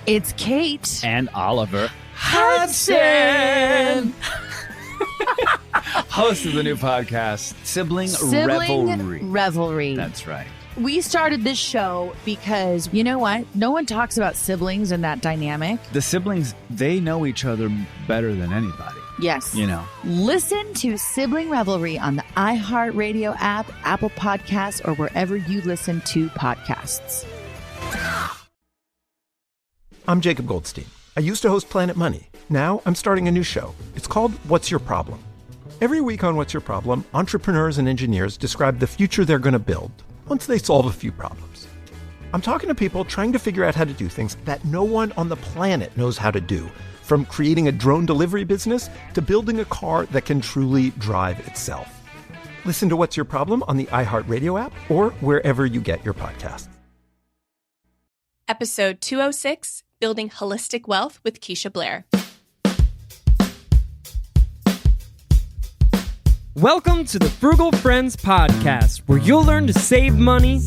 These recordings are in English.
It's Kate. And Oliver Hudson. Host of the new podcast, Sibling Revelry. That's right. We started this show because, you know what? No one talks about siblings and that dynamic. The siblings, they know each other better than anybody. Yes. You know. Listen to Sibling Revelry on the iHeartRadio app, Apple Podcasts, or wherever you listen to podcasts. I'm Jacob Goldstein. I used to host Planet Money. Now I'm starting a new show. It's called What's Your Problem? Every week on What's Your Problem, entrepreneurs and engineers describe the future they're going to build once they solve a few problems. I'm talking to people trying to figure out how to do things that no one on the planet knows how to do, from creating a drone delivery business to building a car that can truly drive itself. Listen to What's Your Problem on the iHeartRadio app or wherever you get your podcasts. Episode 206, Building Holistic Wealth with Keisha Blair. Welcome to the Frugal Friends podcast, where you'll learn to save money,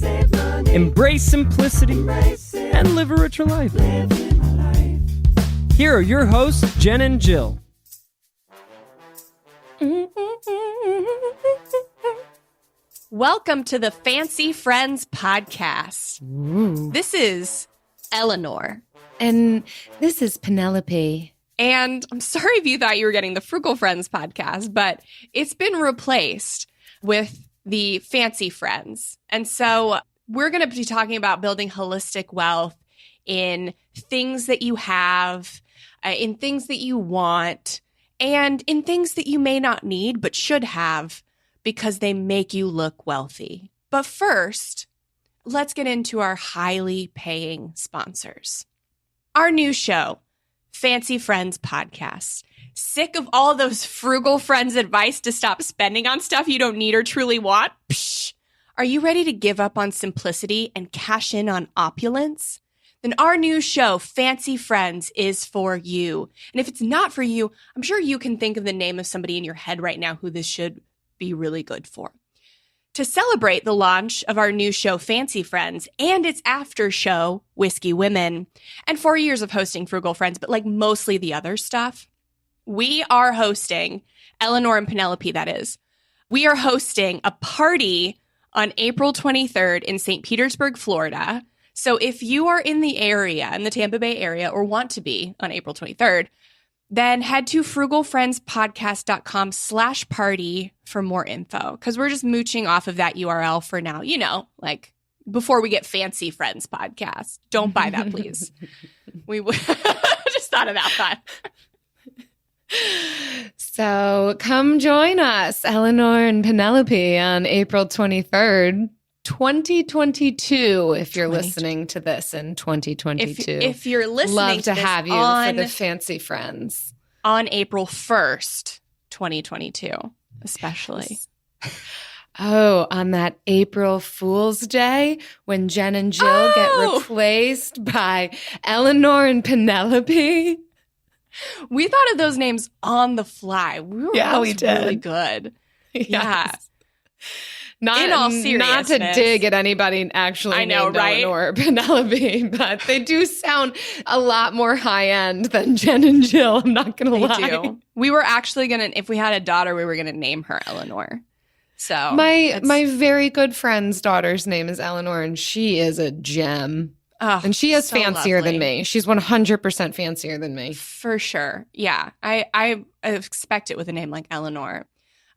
embrace simplicity, and live a richer life. Here are your hosts, Jen and Jill. Welcome to the Fancy Friends podcast. Ooh. This is Eleanor. And this is Penelope. And I'm sorry if you thought you were getting the Frugal Friends podcast, but it's been replaced with the Fancy Friends. And so we're going to be talking about building holistic wealth in things that you have, in things that you want, and in things that you may not need but should have because they make you look wealthy. But first, let's get into our highly paying sponsors. Our new show, Fancy Friends Podcast. Sick of all those frugal friends' advice to stop spending on stuff you don't need or truly want? Psh! Are you ready to give up on simplicity and cash in on opulence? Then our new show, Fancy Friends, is for you. And if it's not for you, I'm sure you can think of the name of somebody in your head right now who this should be really good for. To celebrate the launch of our new show, Fancy Friends, and its after show, Whiskey Women, and 4 years of hosting Frugal Friends, but like mostly the other stuff, we are hosting, Eleanor and Penelope, that is, we are hosting a party on April 23rd in St. Petersburg, Florida. So if you are in the area, in the Tampa Bay area, or want to be on April 23rd, then head to frugalfriendspodcast.com/party for more info, because we're just mooching off of that URL for now, you know, like before we get Fancy Friends Podcast. Don't buy that, please. We just thought about that. So come join us, Eleanor and Penelope, on April 23rd, 2022, if you're listening to this in 2022. If you're listening Love to to this have you on, for the Fancy Friends. On April 1st, 2022, especially. Oh, on that April Fool's Day when Jen and Jill get replaced by Eleanor and Penelope. We thought of those names on the fly. We did. Really good. Yes. Yeah. Not, in all not seriousness. to dig at anybody actually I know, named right? Eleanor or Penelope, but they do sound a lot more high-end than Jen and Jill. I'm not going to lie. They do. We were actually going to, if we had a daughter, we were going to name her Eleanor. So my very good friend's daughter's name is Eleanor, and she is a gem. Oh, and she is so fancier lovely. than me. She's 100% fancier than me. For sure. Yeah. I expect it with a name like Eleanor.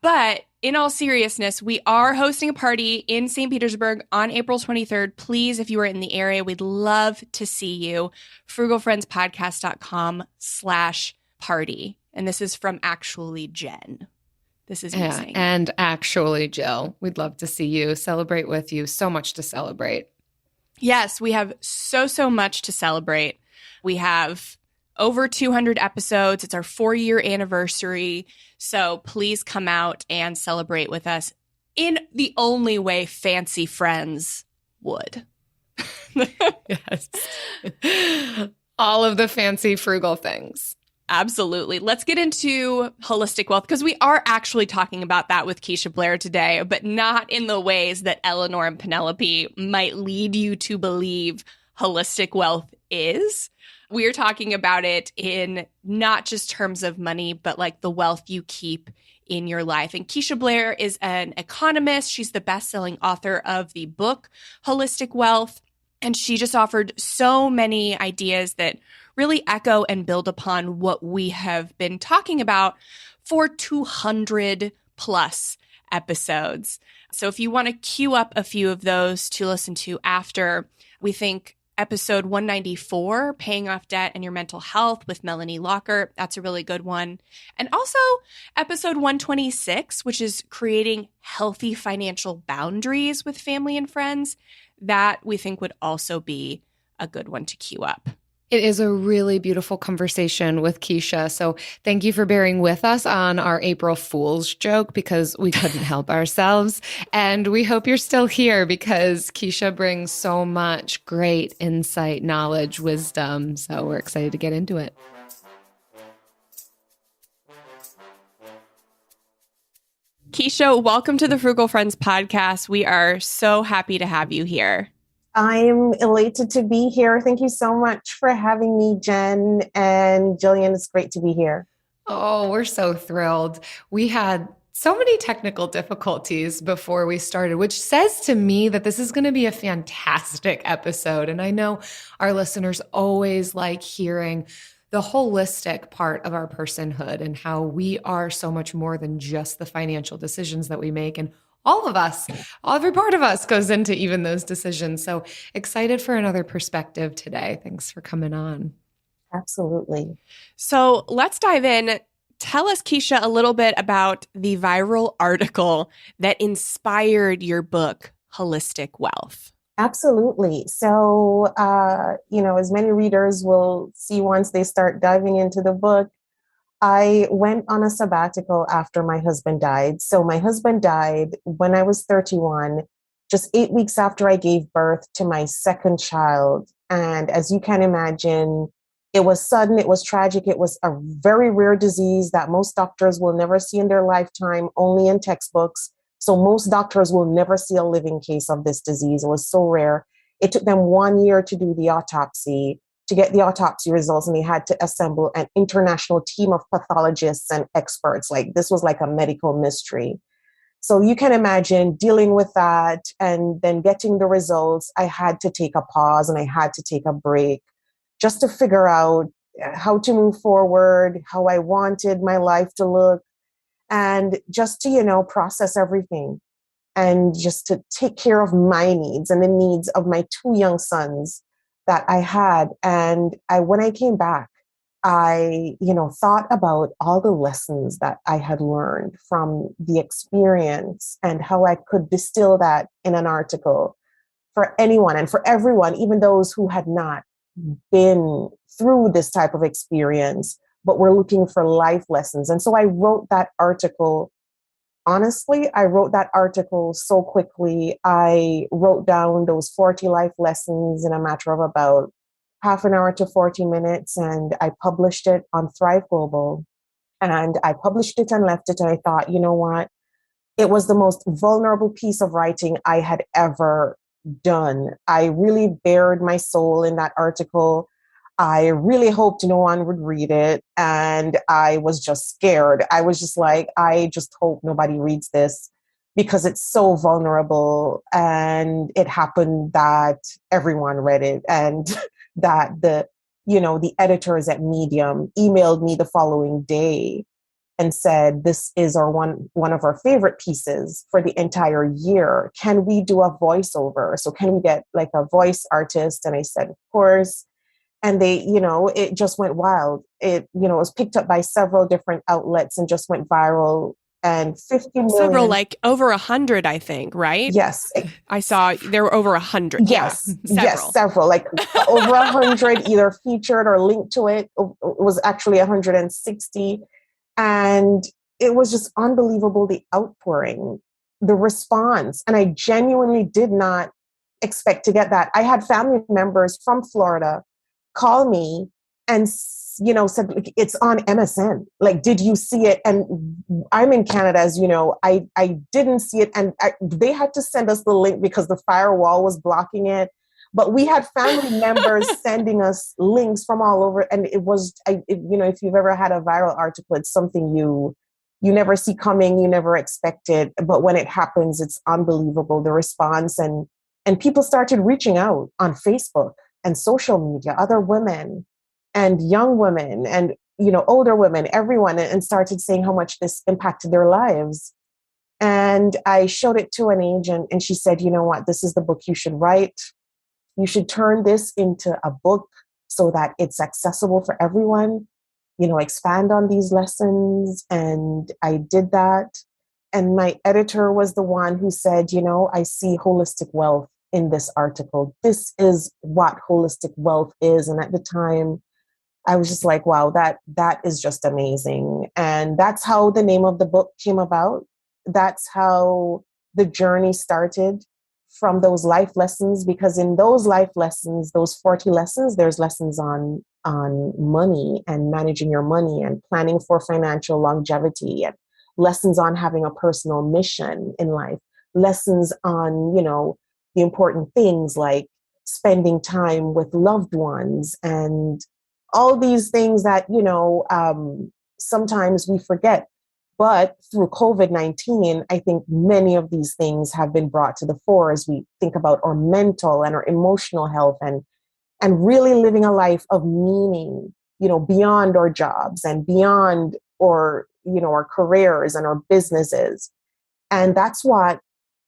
But in all seriousness, we are hosting a party in St. Petersburg on April 23rd. Please, if you are in the area, we'd love to see you. frugalfriendspodcast.com/party. And this is from actually Jen. This is amazing. And actually, Jill, we'd love to see you, celebrate with you. So much to celebrate. Yes, we have so much to celebrate. We have over 200 episodes. It's our 4-year anniversary. So please come out and celebrate with us in the only way Fancy Friends would. Yes. All of the fancy frugal things. Absolutely. Let's get into holistic wealth, because we are actually talking about that with Keisha Blair today, but not in the ways that Eleanor and Penelope might lead you to believe holistic wealth is. we're talking about it in not just terms of money, but like the wealth you keep in your life. And Keisha Blair is an economist. She's the best-selling author of the book Holistic Wealth. And she just offered so many ideas that really echo and build upon what we have been talking about for 200 plus episodes. So if you want to queue up a few of those to listen to after, we think episode 194, Paying Off Debt and Your Mental Health with Melanie Locker, that's a really good one. And also episode 126, which is Creating Healthy Financial Boundaries with Family and Friends, that we think would also be a good one to queue up. It is a really beautiful conversation with Keisha. So thank you for bearing with us on our April Fool's joke because we couldn't help ourselves. And we hope you're still here because Keisha brings so much great insight, knowledge, wisdom. So we're excited to get into it. Keisha, welcome to the Frugal Friends podcast. We are so happy to have you here. I'm elated to be here. Thank you so much for having me, Jen and Jillian. It's great to be here. Oh, we're so thrilled. We had so many technical difficulties before we started, which says to me that this is going to be a fantastic episode. And I know our listeners always like hearing the holistic part of our personhood and how we are so much more than just the financial decisions that we make. And all of us, every part of us goes into even those decisions. So excited for another perspective today. Thanks for coming on. Absolutely. So let's dive in. Tell us, Keisha, a little bit about the viral article that inspired your book, Holistic Wealth. Absolutely. So, as many readers will see once they start diving into the book, I went on a sabbatical after my husband died. So my husband died when I was 31, just 8 weeks after I gave birth to my second child. And as you can imagine, it was sudden, it was tragic. It was a very rare disease that most doctors will never see in their lifetime, only in textbooks. So most doctors will never see a living case of this disease. It was so rare. It took them 1 year to do the autopsy, to get the autopsy results, and they had to assemble an international team of pathologists and experts. Like this was like a medical mystery. So you can imagine dealing with that and then getting the results. I had to take a pause and I had to take a break just to figure out how to move forward, how I wanted my life to look, and just to, process everything and just to take care of my needs and the needs of my two young sons that I had. And when I came back, I, thought about all the lessons that I had learned from the experience and how I could distill that in an article for anyone and for everyone, even those who had not been through this type of experience, but were looking for life lessons. And so I wrote that article. Honestly, I wrote that article so quickly. I wrote down those 40 life lessons in a matter of about half an hour to 40 minutes, and I published it on Thrive Global. And I published it and left it, and I thought, you know what? It was the most vulnerable piece of writing I had ever done. I really bared my soul in that article. I really hoped no one would read it. And I was just scared. I was just like, I just hope nobody reads this because it's so vulnerable. And it happened that everyone read it and that the editors at Medium emailed me the following day and said, this is one of our favorite pieces for the entire year. Can we do a voiceover? So can we get like a voice artist? And I said, of course. And they, it just went wild. It, was picked up by several different outlets and just went viral. And 50 million. Several, like over 100, I think, right? Yes. I saw there were over 100. Yes. Yeah, yes, several. Like over 100 either featured or linked to it. It was actually 160. And it was just unbelievable, the outpouring, the response. And I genuinely did not expect to get that. I had family members from Florida call me and, said, it's on MSN. Like, did you see it? And I'm in Canada, as you know, I didn't see it. And they had to send us the link because the firewall was blocking it. But we had family members sending us links from all over. And it was, if you've ever had a viral article, it's something you never see coming, you never expect it. But when it happens, it's unbelievable, the response. And people started reaching out on Facebook and social media, other women and young women and, older women, everyone, and started saying how much this impacted their lives. And I showed it to an agent and she said, you know what, this is the book you should write. You should turn this into a book so that it's accessible for everyone, expand on these lessons. And I did that. And my editor was the one who said, I see holistic wealth in this article. This is what holistic wealth is. And at the time, I was just like, wow, that is just amazing. And that's how the name of the book came about. That's how the journey started, from those life lessons, because in those life lessons, those 40 lessons, there's lessons on money and managing your money and planning for financial longevity, and lessons on having a personal mission in life, lessons on, the important things like spending time with loved ones and all these things that, sometimes we forget. But through COVID-19, I think many of these things have been brought to the fore as we think about our mental and our emotional health and really living a life of meaning, beyond our jobs and beyond our careers and our businesses. And that's what,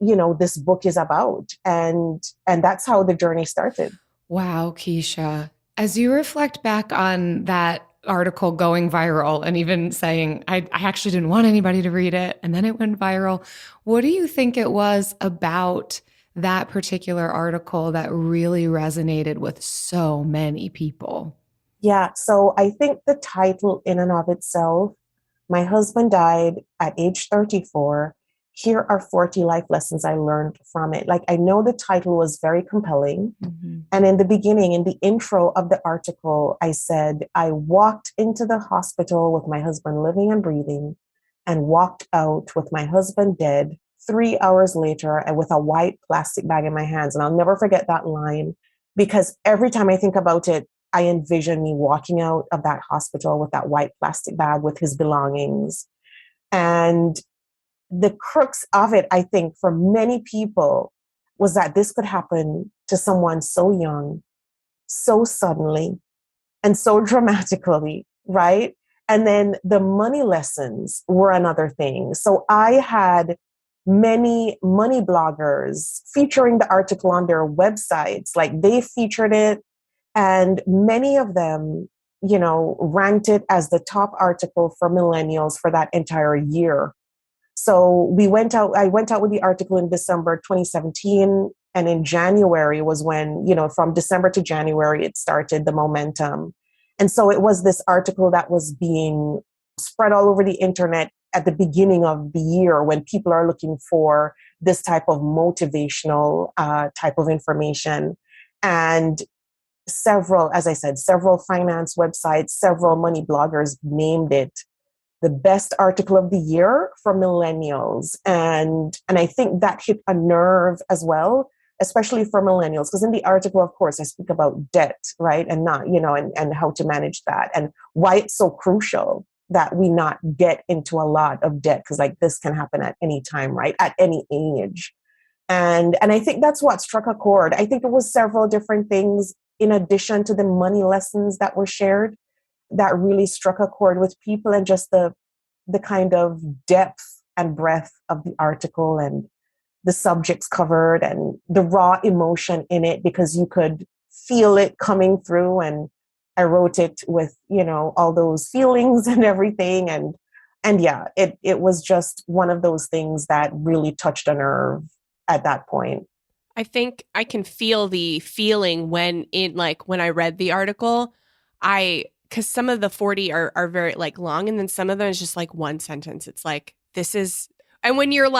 this book is about. And that's how the journey started. Wow, Keisha. As you reflect back on that article going viral and even saying, I actually didn't want anybody to read it, and then it went viral, what do you think it was about that particular article that really resonated with so many people? Yeah, so I think the title in and of itself, my husband died at age 34. Here are 40 life lessons I learned from it. Like, I know the title was very compelling. Mm-hmm. And in the beginning, in the intro of the article, I said, I walked into the hospital with my husband living and breathing and walked out with my husband dead 3 hours later and with a white plastic bag in my hands. And I'll never forget that line, because every time I think about it, I envision me walking out of that hospital with that white plastic bag with his belongings. And the crux of it, I think, for many people was that this could happen to someone so young, so suddenly, and so dramatically, right? And then the money lessons were another thing. So I had many money bloggers featuring the article on their websites, like they featured it, and many of them, ranked it as the top article for millennials for that entire year. So I went out with the article in December 2017. And in January was when, from December to January, it started the momentum. And so it was this article that was being spread all over the internet at the beginning of the year when people are looking for this type of motivational type of information. And several finance websites, several money bloggers named it the best article of the year for millennials. And I think that hit a nerve as well, especially for millennials, because in the article, of course, I speak about debt, right? And not, and how to manage that and why it's so crucial that we not get into a lot of debt, because like this can happen at any time, right? At any age. And I think that's what struck a chord. I think it was several different things in addition to the money lessons that were shared that really struck a chord with people, and just the kind of depth and breadth of the article and the subjects covered and the raw emotion in it, because you could feel it coming through. And I wrote it with, all those feelings and everything. And yeah, it was just one of those things that really touched a nerve at that point. I think I can feel the feeling when I read the article, because some of the 40 are very long, and then some of them is just one sentence. It's and when you're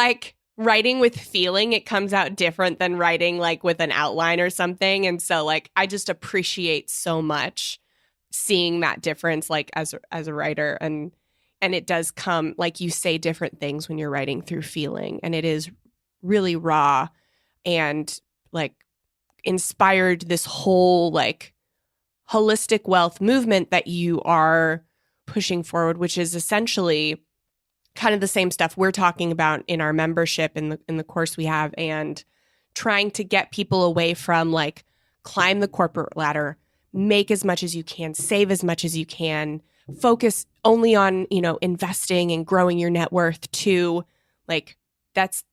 writing with feeling, it comes out different than writing with an outline or something. And so I just appreciate so much seeing that difference as a writer, and it does come, you say different things when you're writing through feeling, and it is really raw and inspired this whole like holistic wealth movement that you are pushing forward, which is essentially kind of the same stuff we're talking about in our membership in the course we have, and trying to get people away from like climb the corporate ladder, make as much as you can, save as much as you can, focus only on, investing and growing your net worth, to like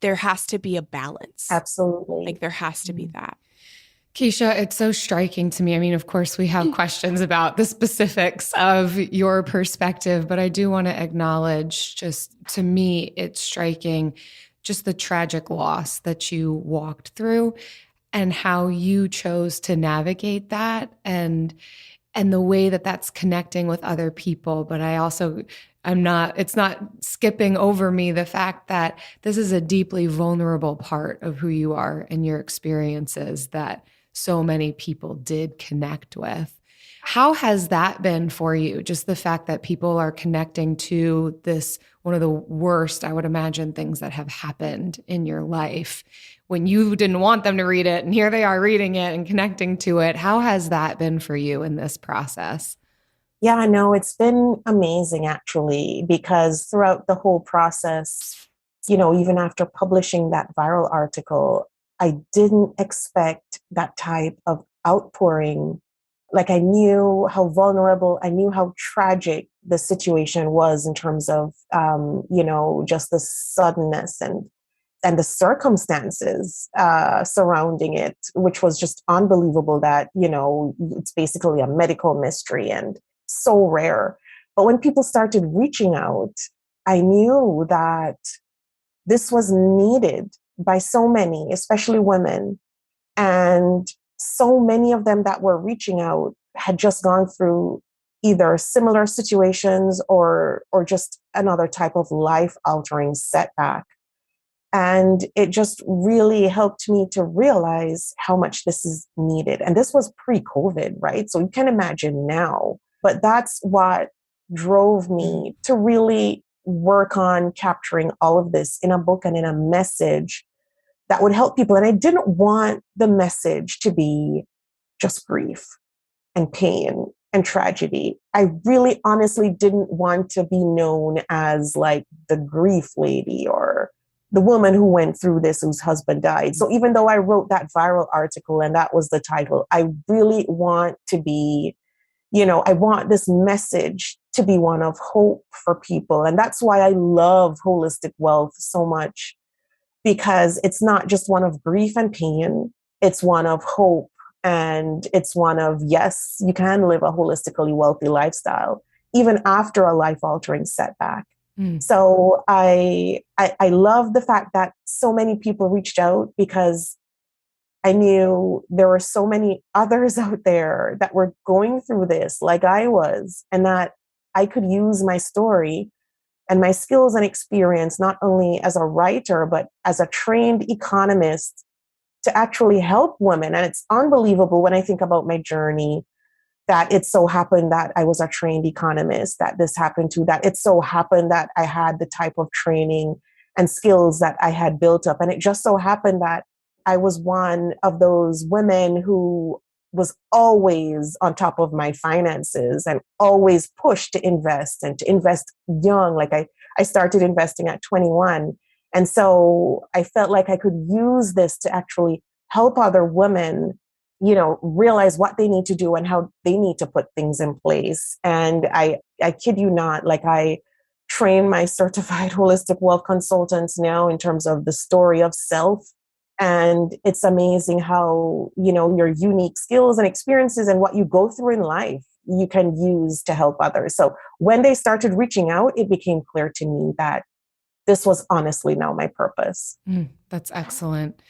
there has to be a balance. Absolutely. Like there has to be that. Keisha, it's so striking to me. I mean, of course, we have questions about the specifics of your perspective, but I do want to acknowledge, just to me, it's striking just the tragic loss that you walked through and how you chose to navigate that, and the way that that's connecting with other people. But it's not skipping over me the fact that this is a deeply vulnerable part of who you are and your experiences that so many people did connect with. How has that been for you? Just the fact that people are connecting to this, one of the worst, I would imagine, things that have happened in your life when you didn't want them to read it, and here they are reading it and connecting to it. How has that been for you in this process? Yeah, no, it's been amazing actually, because throughout the whole process, even after publishing that viral article, I didn't expect that type of outpouring. Like, I knew how vulnerable, I knew how tragic the situation was in terms of, just the suddenness and the circumstances surrounding it, which was just unbelievable that, it's basically a medical mystery and so rare. But when people started reaching out, I knew that this was needed by so many, especially women. And so many of them that were reaching out had just gone through either similar situations or just another type of life-altering setback. And it just really helped me to realize how much this is needed. And this was pre-COVID, right? So you can imagine now. But that's what drove me to really work on capturing all of this in a book and in a message that would help people. And I didn't want the message to be just grief and pain and tragedy. I really honestly didn't want to be known as like the grief lady or the woman who went through this whose husband died. So even though I wrote that viral article and that was the title, I really want to be, I want this message to be one of hope for people. And that's why I love holistic wealth so much, because it's not just one of grief and pain, it's one of hope. And it's one of, yes, you can live a holistically wealthy lifestyle, even after a life-altering setback. So I love the fact that so many people reached out, because I knew there were so many others out there that were going through this like I was, and that I could use my story and my skills and experience, not only as a writer, but as a trained economist, to actually help women. And it's unbelievable when I think about my journey, that it so happened that I was a trained economist, that this happened to, that it so happened that I had the type of training and skills that I had built up. And it just so happened that I was one of those women who was always on top of my finances and always pushed to invest, and to invest young. Like I started investing at 21. And so I felt like I could use this to actually help other women, realize what they need to do and how they need to put things in place. And I kid you not, like, I train my certified holistic wealth consultants now in terms of the story of self. And it's amazing how, your unique skills and experiences and what you go through in life, you can use to help others. So when they started reaching out, it became clear to me that this was honestly now my purpose. That's excellent.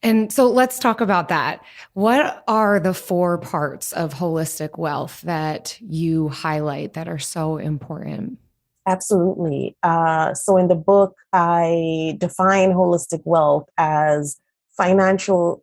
And so let's talk about that. What are the 4 parts of holistic wealth that you highlight that are so important? Absolutely. So in the book, I define holistic wealth as financial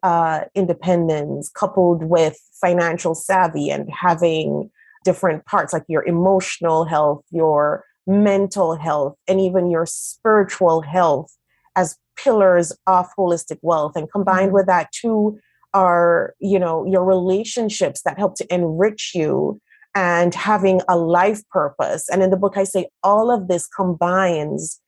independence coupled with financial savvy, and having different parts like your emotional health, your mental health, and even your spiritual health as pillars of holistic wealth. And combined with that too, are, your relationships that help to enrich you and having a life purpose. And in the book, I say all of this combines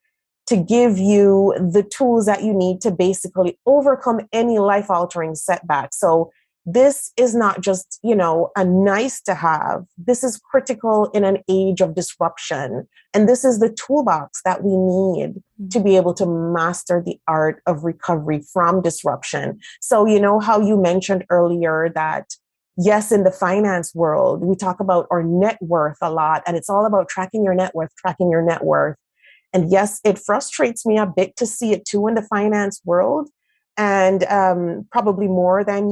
to give you the tools that you need to basically overcome any life-altering setback. So this is not just, a nice to have. This is critical in an age of disruption. And this is the toolbox that we need to be able to master the art of recovery from disruption. So, how you mentioned earlier that, yes, in the finance world, we talk about our net worth a lot, and it's all about tracking your net worth. And yes, it frustrates me a bit to see it too in the finance world, and probably more than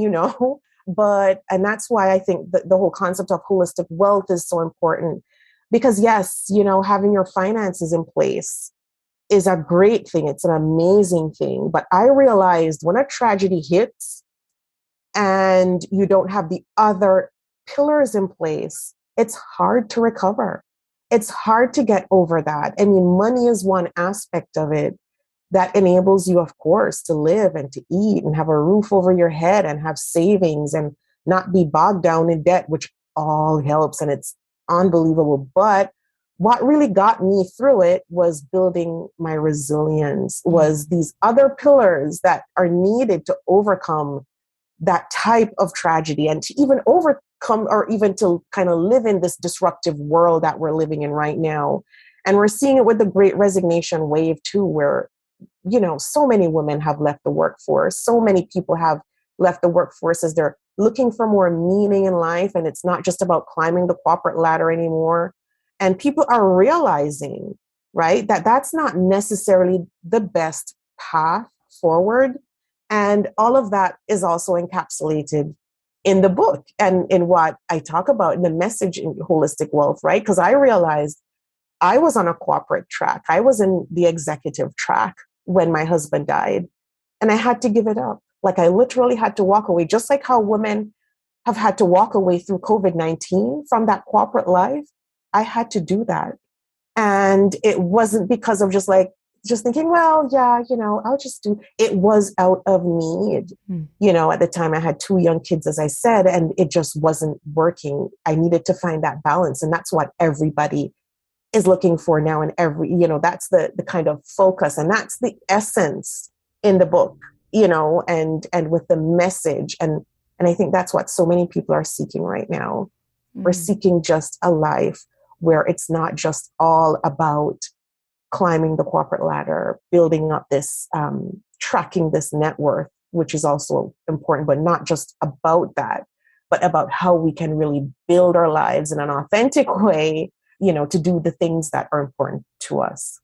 and that's why I think that the whole concept of holistic wealth is so important, because yes, having your finances in place is a great thing. It's an amazing thing. But I realized when a tragedy hits and you don't have the other pillars in place, it's hard to recover. It's hard to get over that. I mean, money is one aspect of it that enables you, of course, to live and to eat and have a roof over your head and have savings and not be bogged down in debt, which all helps. And it's unbelievable. But what really got me through it was building my resilience, was these other pillars that are needed to overcome that type of tragedy and to even overcome or even to kind of live in this disruptive world that we're living in right now. And we're seeing it with the Great Resignation wave too, where, so many women have left the workforce. So many people have left the workforce as they're looking for more meaning in life. And it's not just about climbing the corporate ladder anymore. And people are realizing, right, that that's not necessarily the best path forward. And all of that is also encapsulated in the book and in what I talk about in the message in Holistic Wealth, right? Because I realized I was on a corporate track. I was in the executive track when my husband died, and I had to give it up. Like I literally had to walk away, just like how women have had to walk away through COVID-19 from that corporate life. I had to do that. And it wasn't because of just thinking, well, yeah, I'll just do, it was out of need. At the time I had 2 young kids, as I said, and it just wasn't working. I needed to find that balance. And that's what everybody is looking for now. And that's the kind of focus, and that's the essence in the book, and with the message. And I think that's what so many people are seeking right now. We're seeking just a life where it's not just all about climbing the corporate ladder, building up this, tracking this net worth, which is also important, but not just about that, but about how we can really build our lives in an authentic way, to do the things that are important to us.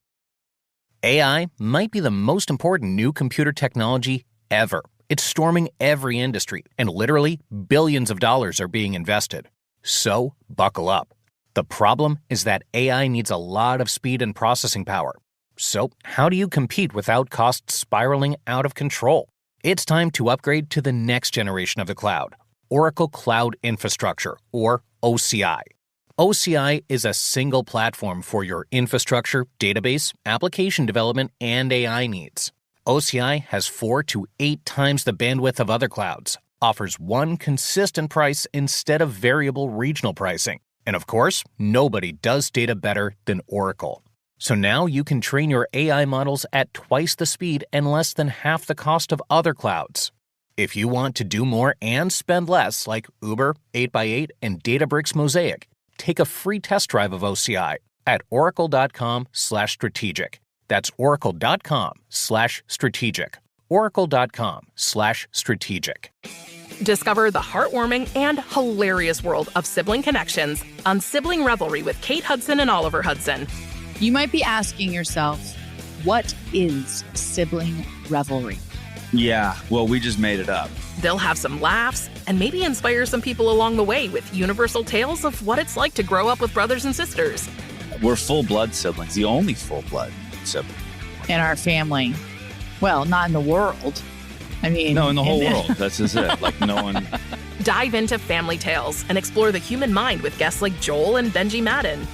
AI might be the most important new computer technology ever. It's storming every industry, and literally billions of dollars are being invested. So buckle up. The problem is that AI needs a lot of speed and processing power. So how do you compete without costs spiraling out of control? It's time to upgrade to the next generation of the cloud, Oracle Cloud Infrastructure, or OCI. OCI is a single platform for your infrastructure, database, application development, and AI needs. OCI has 4 to 8 times the bandwidth of other clouds, offers one consistent price instead of variable regional pricing. And of course, nobody does data better than Oracle. So now you can train your AI models at twice the speed and less than half the cost of other clouds. If you want to do more and spend less, like Uber, 8x8, and Databricks Mosaic, take a free test drive of OCI at oracle.com/strategic. That's oracle.com/strategic. oracle.com/strategic. Discover the heartwarming and hilarious world of sibling connections on Sibling Revelry with Kate Hudson and Oliver Hudson. You might be asking yourself, what is Sibling Revelry? Yeah, well, we just made it up. They'll have some laughs and maybe inspire some people along the way with universal tales of what it's like to grow up with brothers and sisters. We're full-blood siblings, the only full-blood sibling. In our family. Well, not in the world. I mean... No, in the whole world. That's just it. Like, no one... Dive into family tales and explore the human mind with guests like Joel and Benji Madden.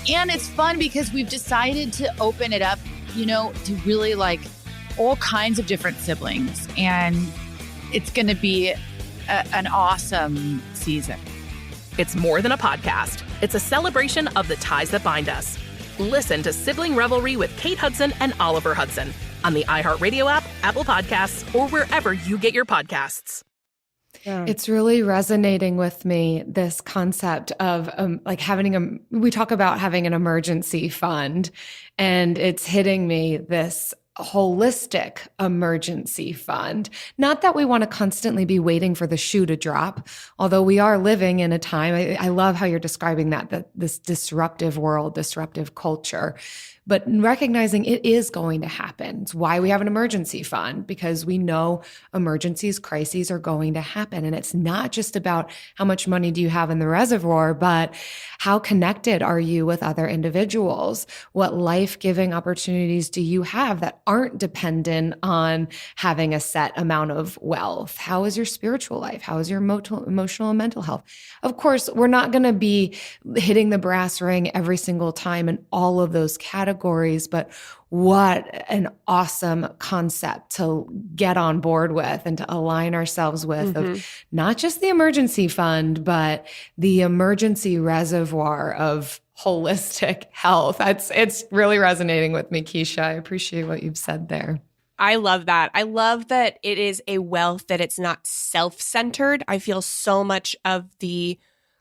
And it's fun because we've decided to open it up, to really like all kinds of different siblings. And it's going to be an awesome season. It's more than a podcast. It's a celebration of the ties that bind us. Listen to Sibling Revelry with Kate Hudson and Oliver Hudson on the iHeartRadio app, Apple Podcasts, or wherever you get your podcasts. Yeah. It's really resonating with me, this concept of like we talk about having an emergency fund, and it's hitting me, this holistic emergency fund. Not that we want to constantly be waiting for the shoe to drop, although we are living in a time, I love how you're describing that this disruptive world, disruptive culture, but recognizing it is going to happen. It's why we have an emergency fund, because we know emergencies, crises are going to happen. And it's not just about how much money do you have in the reservoir, but how connected are you with other individuals? What life-giving opportunities do you have that aren't dependent on having a set amount of wealth? How is your spiritual life? How is your emotional and mental health? Of course, we're not going to be hitting the brass ring every single time in all of those categories, but what an awesome concept to get on board with and to align ourselves with, of not just the emergency fund, but the emergency reservoir of holistic health. It's really resonating with me, Keisha. I appreciate what you've said there. I love that. I love that it is a wealth that it's not self-centered. I feel so much of the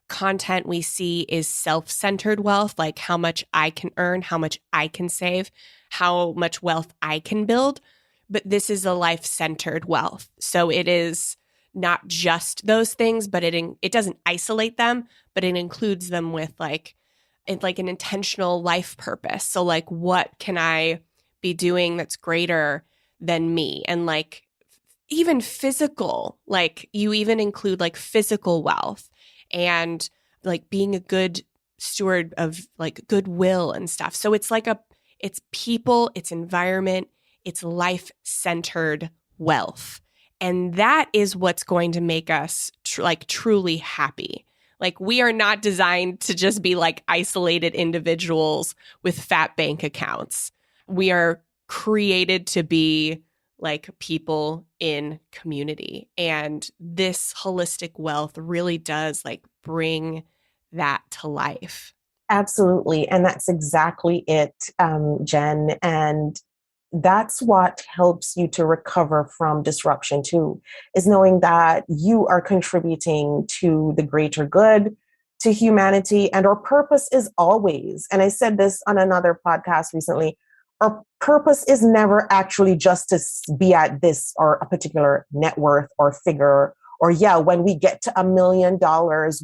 content we see is self-centered wealth, like how much I can earn, how much I can save, how much wealth I can build. But this is a life-centered wealth. So it is not just those things, but it doesn't isolate them, but it includes them with like an intentional life purpose. So like, what can I be doing that's greater than me? And like even physical, like you even include like physical wealth and like being a good steward of like goodwill and stuff. So it's like it's people, it's environment, it's life-centered wealth. And that is what's going to make us truly happy. Like we are not designed to just be like isolated individuals with fat bank accounts. We are created to be like people in community. And this holistic wealth really does like bring that to life. Absolutely. And that's exactly it, Jen. And that's what helps you to recover from disruption too, is knowing that you are contributing to the greater good, to humanity, and our purpose is always, and I said this on another podcast recently, our purpose is never actually just to be at this or a particular net worth or figure, or when we get to $1 million,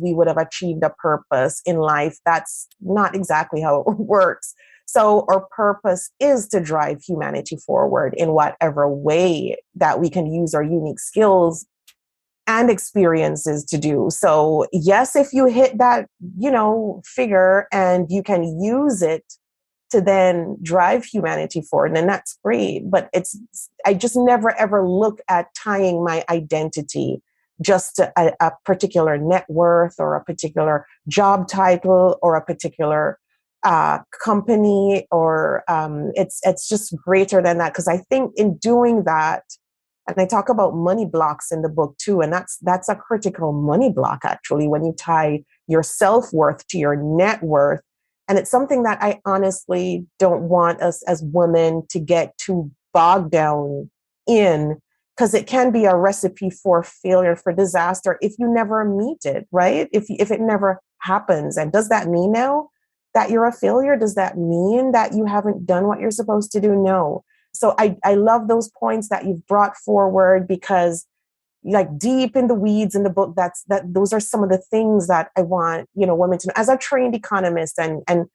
we would have achieved a purpose in life. That's not exactly how it works. So our purpose is to drive humanity forward in whatever way that we can use our unique skills and experiences to do. So yes, if you hit that, figure and you can use it to then drive humanity forward, and that's great. But I just never ever look at tying my identity just to a particular net worth or a particular job title or a particular company, or it's just greater than that. Because I think in doing that, and I talk about money blocks in the book too, and that's a critical money block actually, when you tie your self-worth to your net worth. And it's something that I honestly don't want us as women to get too bogged down in, because it can be a recipe for failure, for disaster, if you never meet it, right? If it never happens. And does that mean now that you're a failure? Does that mean that you haven't done what you're supposed to do? No. So I love those points that you've brought forward, because like deep in the weeds in the book, those are some of the things that I want, women to know. As a trained economist and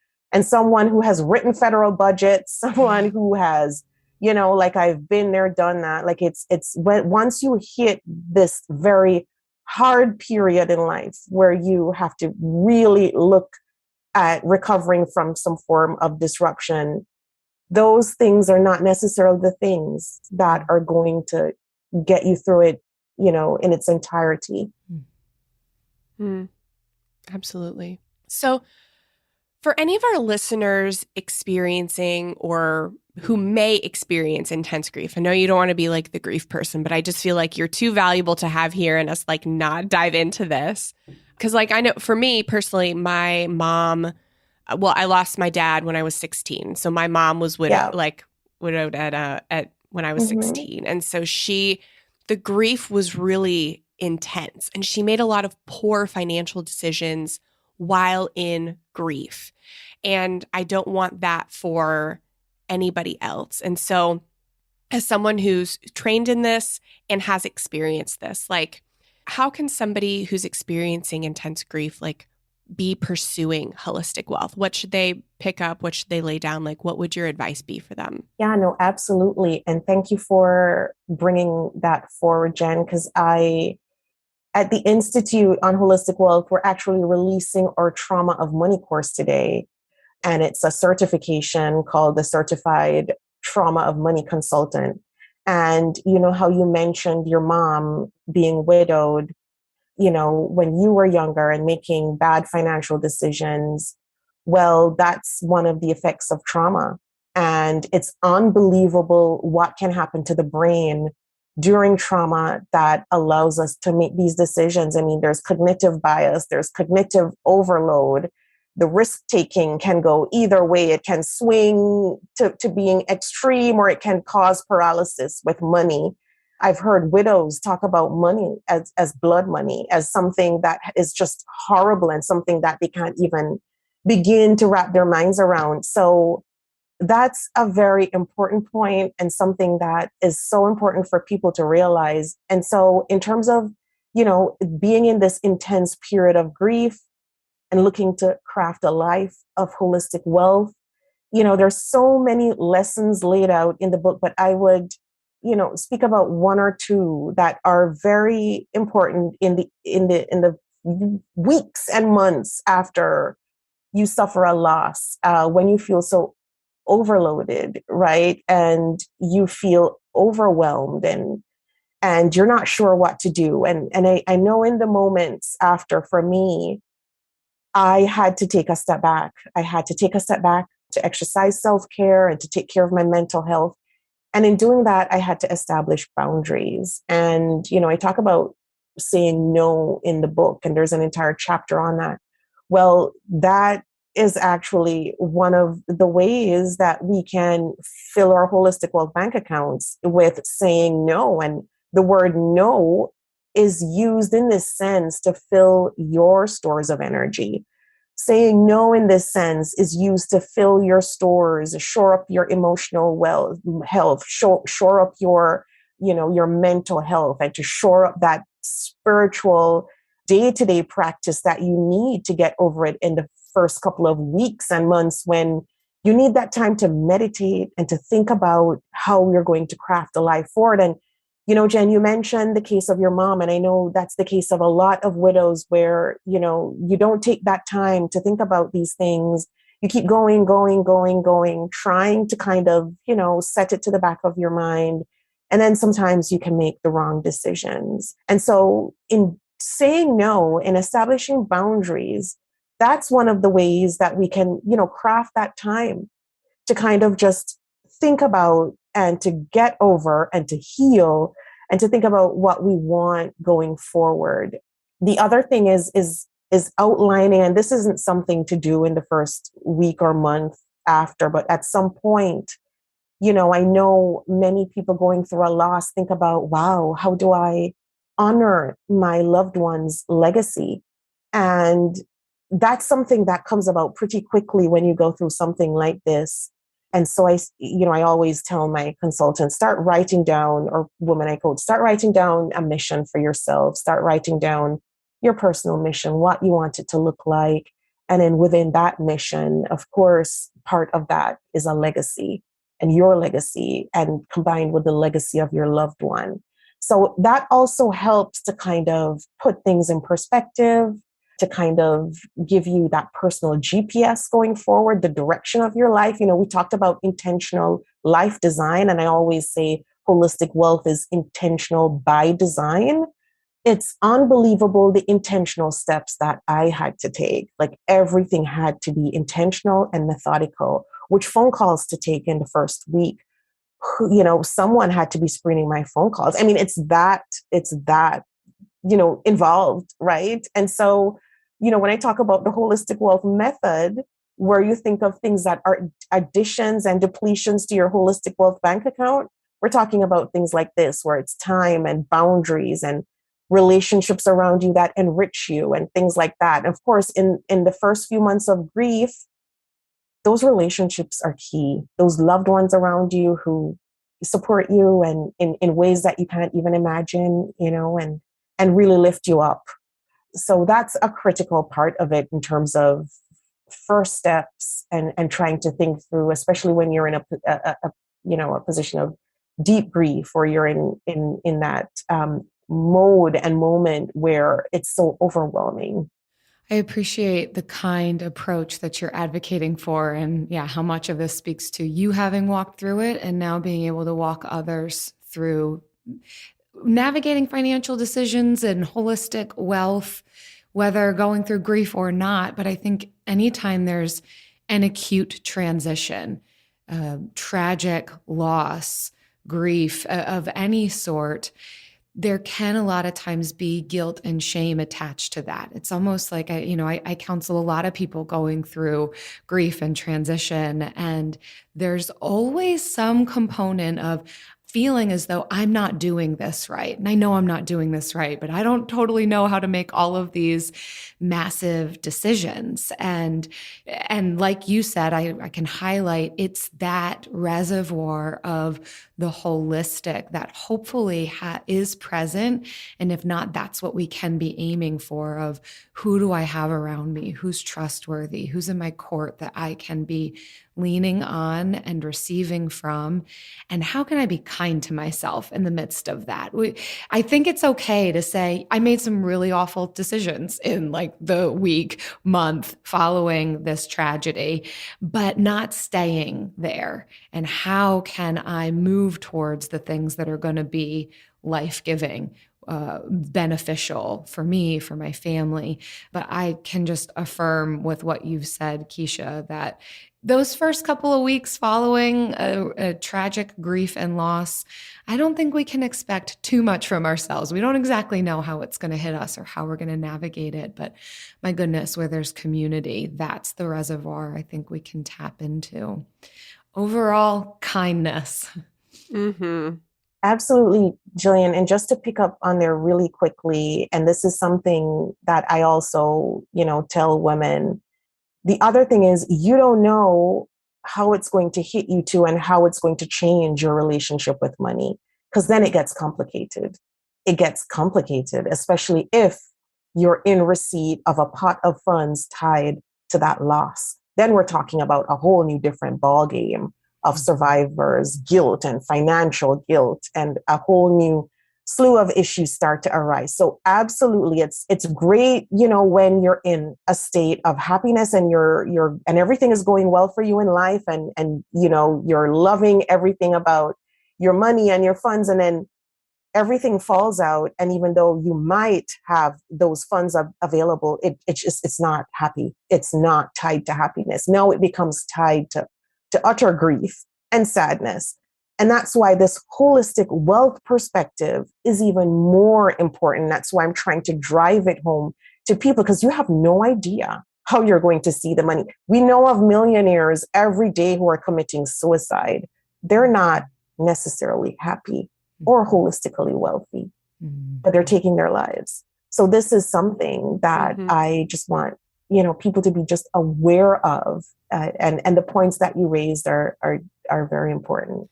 someone who has written federal budgets, someone who has, like I've been there, done that. Like it's when once you hit this very hard period in life where you have to really look at recovering from some form of disruption, those things are not necessarily the things that are going to get you through it, in its entirety. Absolutely. So for any of our listeners experiencing or who may experience intense grief. I know you don't want to be like the grief person, but I just feel like you're too valuable to have here and us like not dive into this. Because like I know for me personally, my mom, well, I lost my dad when I was 16. So my mom was widowed at when I was 16. And so the grief was really intense, and she made a lot of poor financial decisions while in grief. And I don't want that for anybody else. And so as someone who's trained in this and has experienced this, like, how can somebody who's experiencing intense grief, like, be pursuing holistic wealth? What should they pick up? What should they lay down? Like, what would your advice be for them? Yeah, no, absolutely. And thank you for bringing that forward, Jen, because at the Institute on Holistic Wealth, we're actually releasing our Trauma of Money course today. And it's a certification called the Certified Trauma of Money Consultant. And you know how you mentioned your mom being widowed, you know, when you were younger and making bad financial decisions. Well, that's one of the effects of trauma. And it's unbelievable what can happen to the brain during trauma that allows us to make these decisions. I mean, there's cognitive bias, there's cognitive overload. The risk taking can go either way. It can swing to being extreme, or it can cause paralysis with money. I've heard widows talk about money as blood money, as something that is just horrible and something that they can't even begin to wrap their minds around. So that's a very important point, and something that is so important for people to realize. And so in terms of, you know, being in this intense period of grief and looking to craft a life of holistic wealth, you know, there's so many lessons laid out in the book, but I would, you know, speak about one or two that are very important in the weeks and months after you suffer a loss, when you feel so overloaded, right? And you feel overwhelmed and you're not sure what to do. And I know in the moments after, for me, I had to take a step back. I had to take a step back to exercise self-care and to take care of my mental health. And in doing that, I had to establish boundaries. And, you know, I talk about saying no in the book, and there's an entire chapter on that. Well, that is actually one of the ways that we can fill our holistic wealth bank accounts, with saying no. And the word no is used in this sense to fill your stores of energy. Saying no in this sense is used to fill your stores, shore up your emotional health, shore up your, you know, your mental health, and to shore up that spiritual day-to-day practice that you need to get over it in the first couple of weeks and months, when you need that time to meditate and to think about how you're going to craft a life forward. And, you know, Jen, you mentioned the case of your mom, and I know that's the case of a lot of widows where, you know, you don't take that time to think about these things. You keep going, trying to kind of, you know, set it to the back of your mind. And then sometimes you can make the wrong decisions. And so in saying no and establishing boundaries, that's one of the ways that we can, you know, craft that time to kind of just think about and to get over and to heal and to think about what we want going forward. The other thing is outlining, and this isn't something to do in the first week or month after, but at some point, you know, I know many people going through a loss think about, wow, how do I honor my loved one's legacy? And that's something that comes about pretty quickly when you go through something like this. And so I always tell my consultants, start writing down, or women I coach, start writing down a mission for yourself, start writing down your personal mission, what you want it to look like. And then within that mission, of course, part of that is a legacy, and your legacy, and combined with the legacy of your loved one. So that also helps to kind of put things in perspective, to kind of give you that personal GPS going forward, the direction of your life. You know, we talked about intentional life design, and I always say holistic wealth is intentional by design. It's unbelievable the intentional steps that I had to take. Like, everything had to be intentional and methodical, which phone calls to take in the first week. Someone had to be screening my phone calls. I mean, it's that, involved, right? And so, when I talk about the holistic wealth method, where you think of things that are additions and depletions to your holistic wealth bank account, we're talking about things like this, where it's time and boundaries and relationships around you that enrich you and things like that. And of course, in the first few months of grief, those relationships are key. Those loved ones around you who support you and in ways that you can't even imagine, and really lift you up. So that's a critical part of it in terms of first steps and trying to think through, especially when you're in a position of deep grief, or you're in that mode and moment where it's so overwhelming. I appreciate the kind approach that you're advocating for, and how much of this speaks to you having walked through it and now being able to walk others through navigating financial decisions and holistic wealth, whether going through grief or not. But I think anytime there's an acute transition, tragic loss, grief of any sort, there can a lot of times be guilt and shame attached to that. It's almost like I counsel a lot of people going through grief and transition, and there's always some component of feeling as though I'm not doing this right. And I know I'm not doing this right, but I don't totally know how to make all of these massive decisions. And like you said, I can highlight, it's that reservoir of the holistic that hopefully is present. And if not, that's what we can be aiming for, of who do I have around me? Who's trustworthy? Who's in my court that I can be leaning on and receiving from? And how can I be kind to myself in the midst of that? I think it's okay to say, I made some really awful decisions in like the week, month following this tragedy, but not staying there. And how can I move towards the things that are going to be life-giving, beneficial for me, for my family? But I can just affirm with what you've said, Keisha, that those first couple of weeks following a tragic grief and loss, I don't think we can expect too much from ourselves. We don't exactly know how it's going to hit us or how we're going to navigate it. But my goodness, where there's community, that's the reservoir I think we can tap into. Overall, kindness. Mm-hmm. Absolutely, Jillian. And just to pick up on there really quickly, and this is something that I also, tell women. The other thing is, you don't know how it's going to hit you too, and how it's going to change your relationship with money, because then it gets complicated. It gets complicated, especially if you're in receipt of a pot of funds tied to that loss. Then we're talking about a whole new different ballgame of survivors' guilt and financial guilt, and a whole new slew of issues start to arise. So absolutely, it's great, when you're in a state of happiness and and everything is going well for you in life, and you're loving everything about your money and your funds, and then everything falls out. And even though you might have those funds available, it's not happy. It's not tied to happiness. Now it becomes tied to utter grief and sadness. And that's why this holistic wealth perspective is even more important. That's why I'm trying to drive it home to people, because you have no idea how you're going to see the money. We know of millionaires every day who are committing suicide. They're not necessarily happy or holistically wealthy, but they're taking their lives. So this is something that I just want, people to be just aware of. And the points that you raised are very important.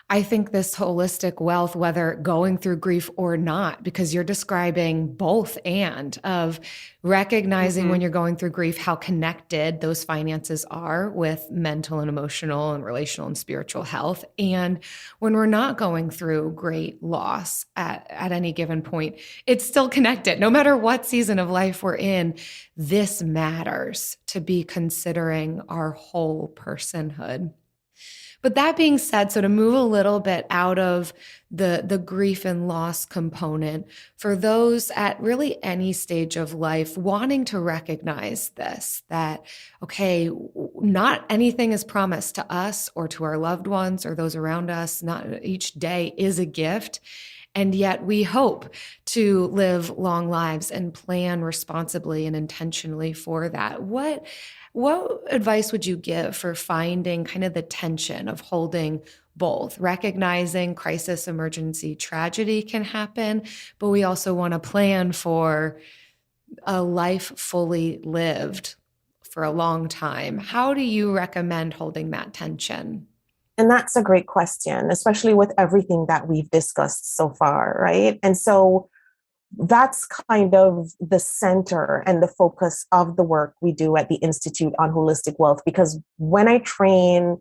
I think this holistic wealth, whether going through grief or not, because you're describing both and of recognizing when you're going through grief, how connected those finances are with mental and emotional and relational and spiritual health. And when we're not going through great loss at any given point, it's still connected. No matter what season of life we're in, this matters to be considering our whole personhood. But that being said, so to move a little bit out of the grief and loss component, for those at really any stage of life wanting to recognize this, that, okay, not anything is promised to us or to our loved ones or those around us. Not each day is a gift. And yet we hope to live long lives and plan responsibly and intentionally for that. What advice would you give for finding kind of the tension of holding both, recognizing crisis, emergency, tragedy can happen, but we also want to plan for a life fully lived for a long time? How do you recommend holding that tension? And that's a great question, especially with everything that we've discussed so far, right? And so that's kind of the center and the focus of the work we do at the Institute on Holistic Wealth, because when I train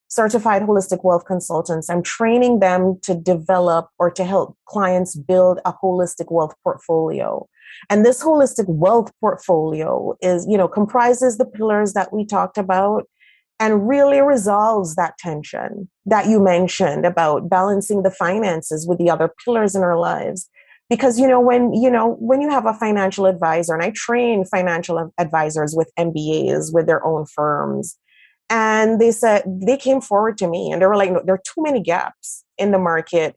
certified holistic wealth consultants, I'm training them to develop or to help clients build a holistic wealth portfolio. And this holistic wealth portfolio is, comprises the pillars that we talked about and really resolves that tension that you mentioned about balancing the finances with the other pillars in our lives. Because, when you have a financial advisor, and I train financial advisors with MBAs with their own firms, and they came forward to me and they were like, no, there are too many gaps in the market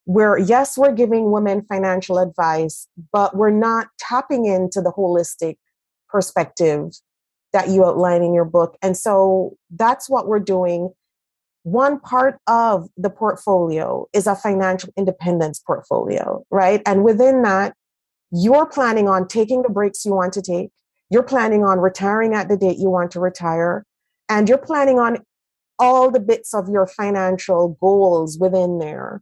where, yes, we're giving women financial advice, but we're not tapping into the holistic perspective that you outline in your book. And so that's what we're doing. One part of the portfolio is a financial independence portfolio, right? And within that, you're planning on taking the breaks you want to take. You're planning on retiring at the date you want to retire. And you're planning on all the bits of your financial goals within there.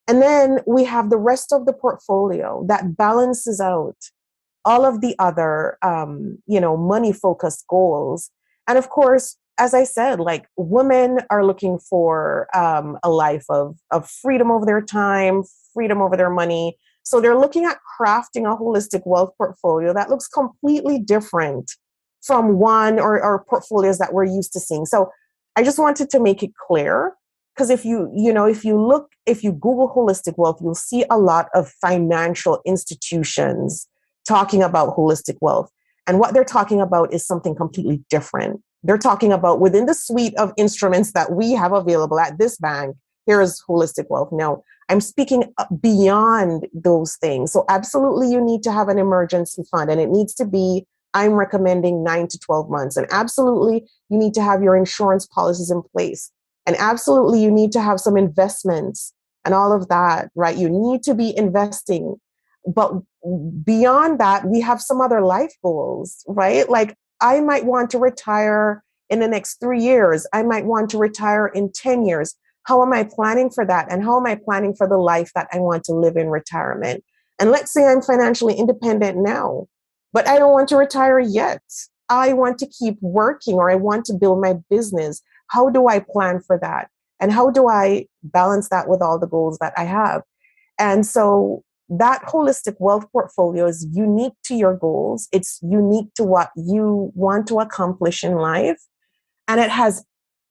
And then we have the rest of the portfolio that balances out all of the other, money-focused goals. And of course, as I said, like, women are looking for a life of freedom over their time, freedom over their money. So they're looking at crafting a holistic wealth portfolio that looks completely different from one or portfolios that we're used to seeing. So I just wanted to make it clear, because if you Google holistic wealth, you'll see a lot of financial institutions talking about holistic wealth. And what they're talking about is something completely different. They're talking about, within the suite of instruments that we have available at this bank, here is holistic wealth. Now, I'm speaking beyond those things. So absolutely, you need to have an emergency fund, and it needs to be, I'm recommending 9 to 12 months. And absolutely, you need to have your insurance policies in place. And absolutely, you need to have some investments and all of that, right? You need to be investing. But beyond that, we have some other life goals, right? Like, I might want to retire in the next 3 years. I might want to retire in 10 years. How am I planning for that? And how am I planning for the life that I want to live in retirement? And let's say I'm financially independent now, but I don't want to retire yet. I want to keep working, or I want to build my business. How do I plan for that? And how do I balance that with all the goals that I have? And so that holistic wealth portfolio is unique to your goals. It's unique to what you want to accomplish in life. And it has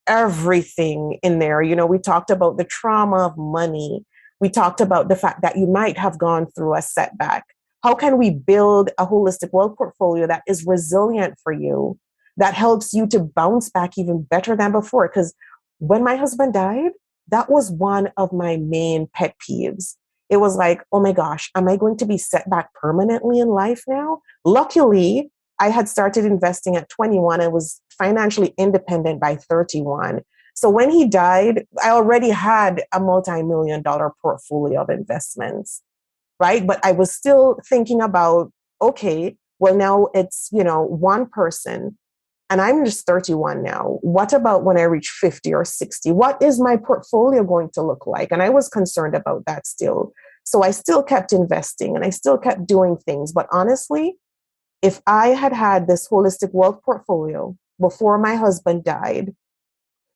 everything in there. We talked about the trauma of money. We talked about the fact that you might have gone through a setback. How can we build a holistic wealth portfolio that is resilient for you, that helps you to bounce back even better than before? Because when my husband died, that was one of my main pet peeves. It was like, oh my gosh, am I going to be set back permanently in life now? Luckily, I had started investing at 21 and was financially independent by 31. So when he died, I already had a multi-million-dollar portfolio of investments, right? But I was still thinking about, okay, well, now it's, one person, and I'm just 31 now. What about when I reach 50 or 60? What is my portfolio going to look like? And I was concerned about that still. So I still kept investing and I still kept doing things. But honestly, if I had had this holistic wealth portfolio before my husband died,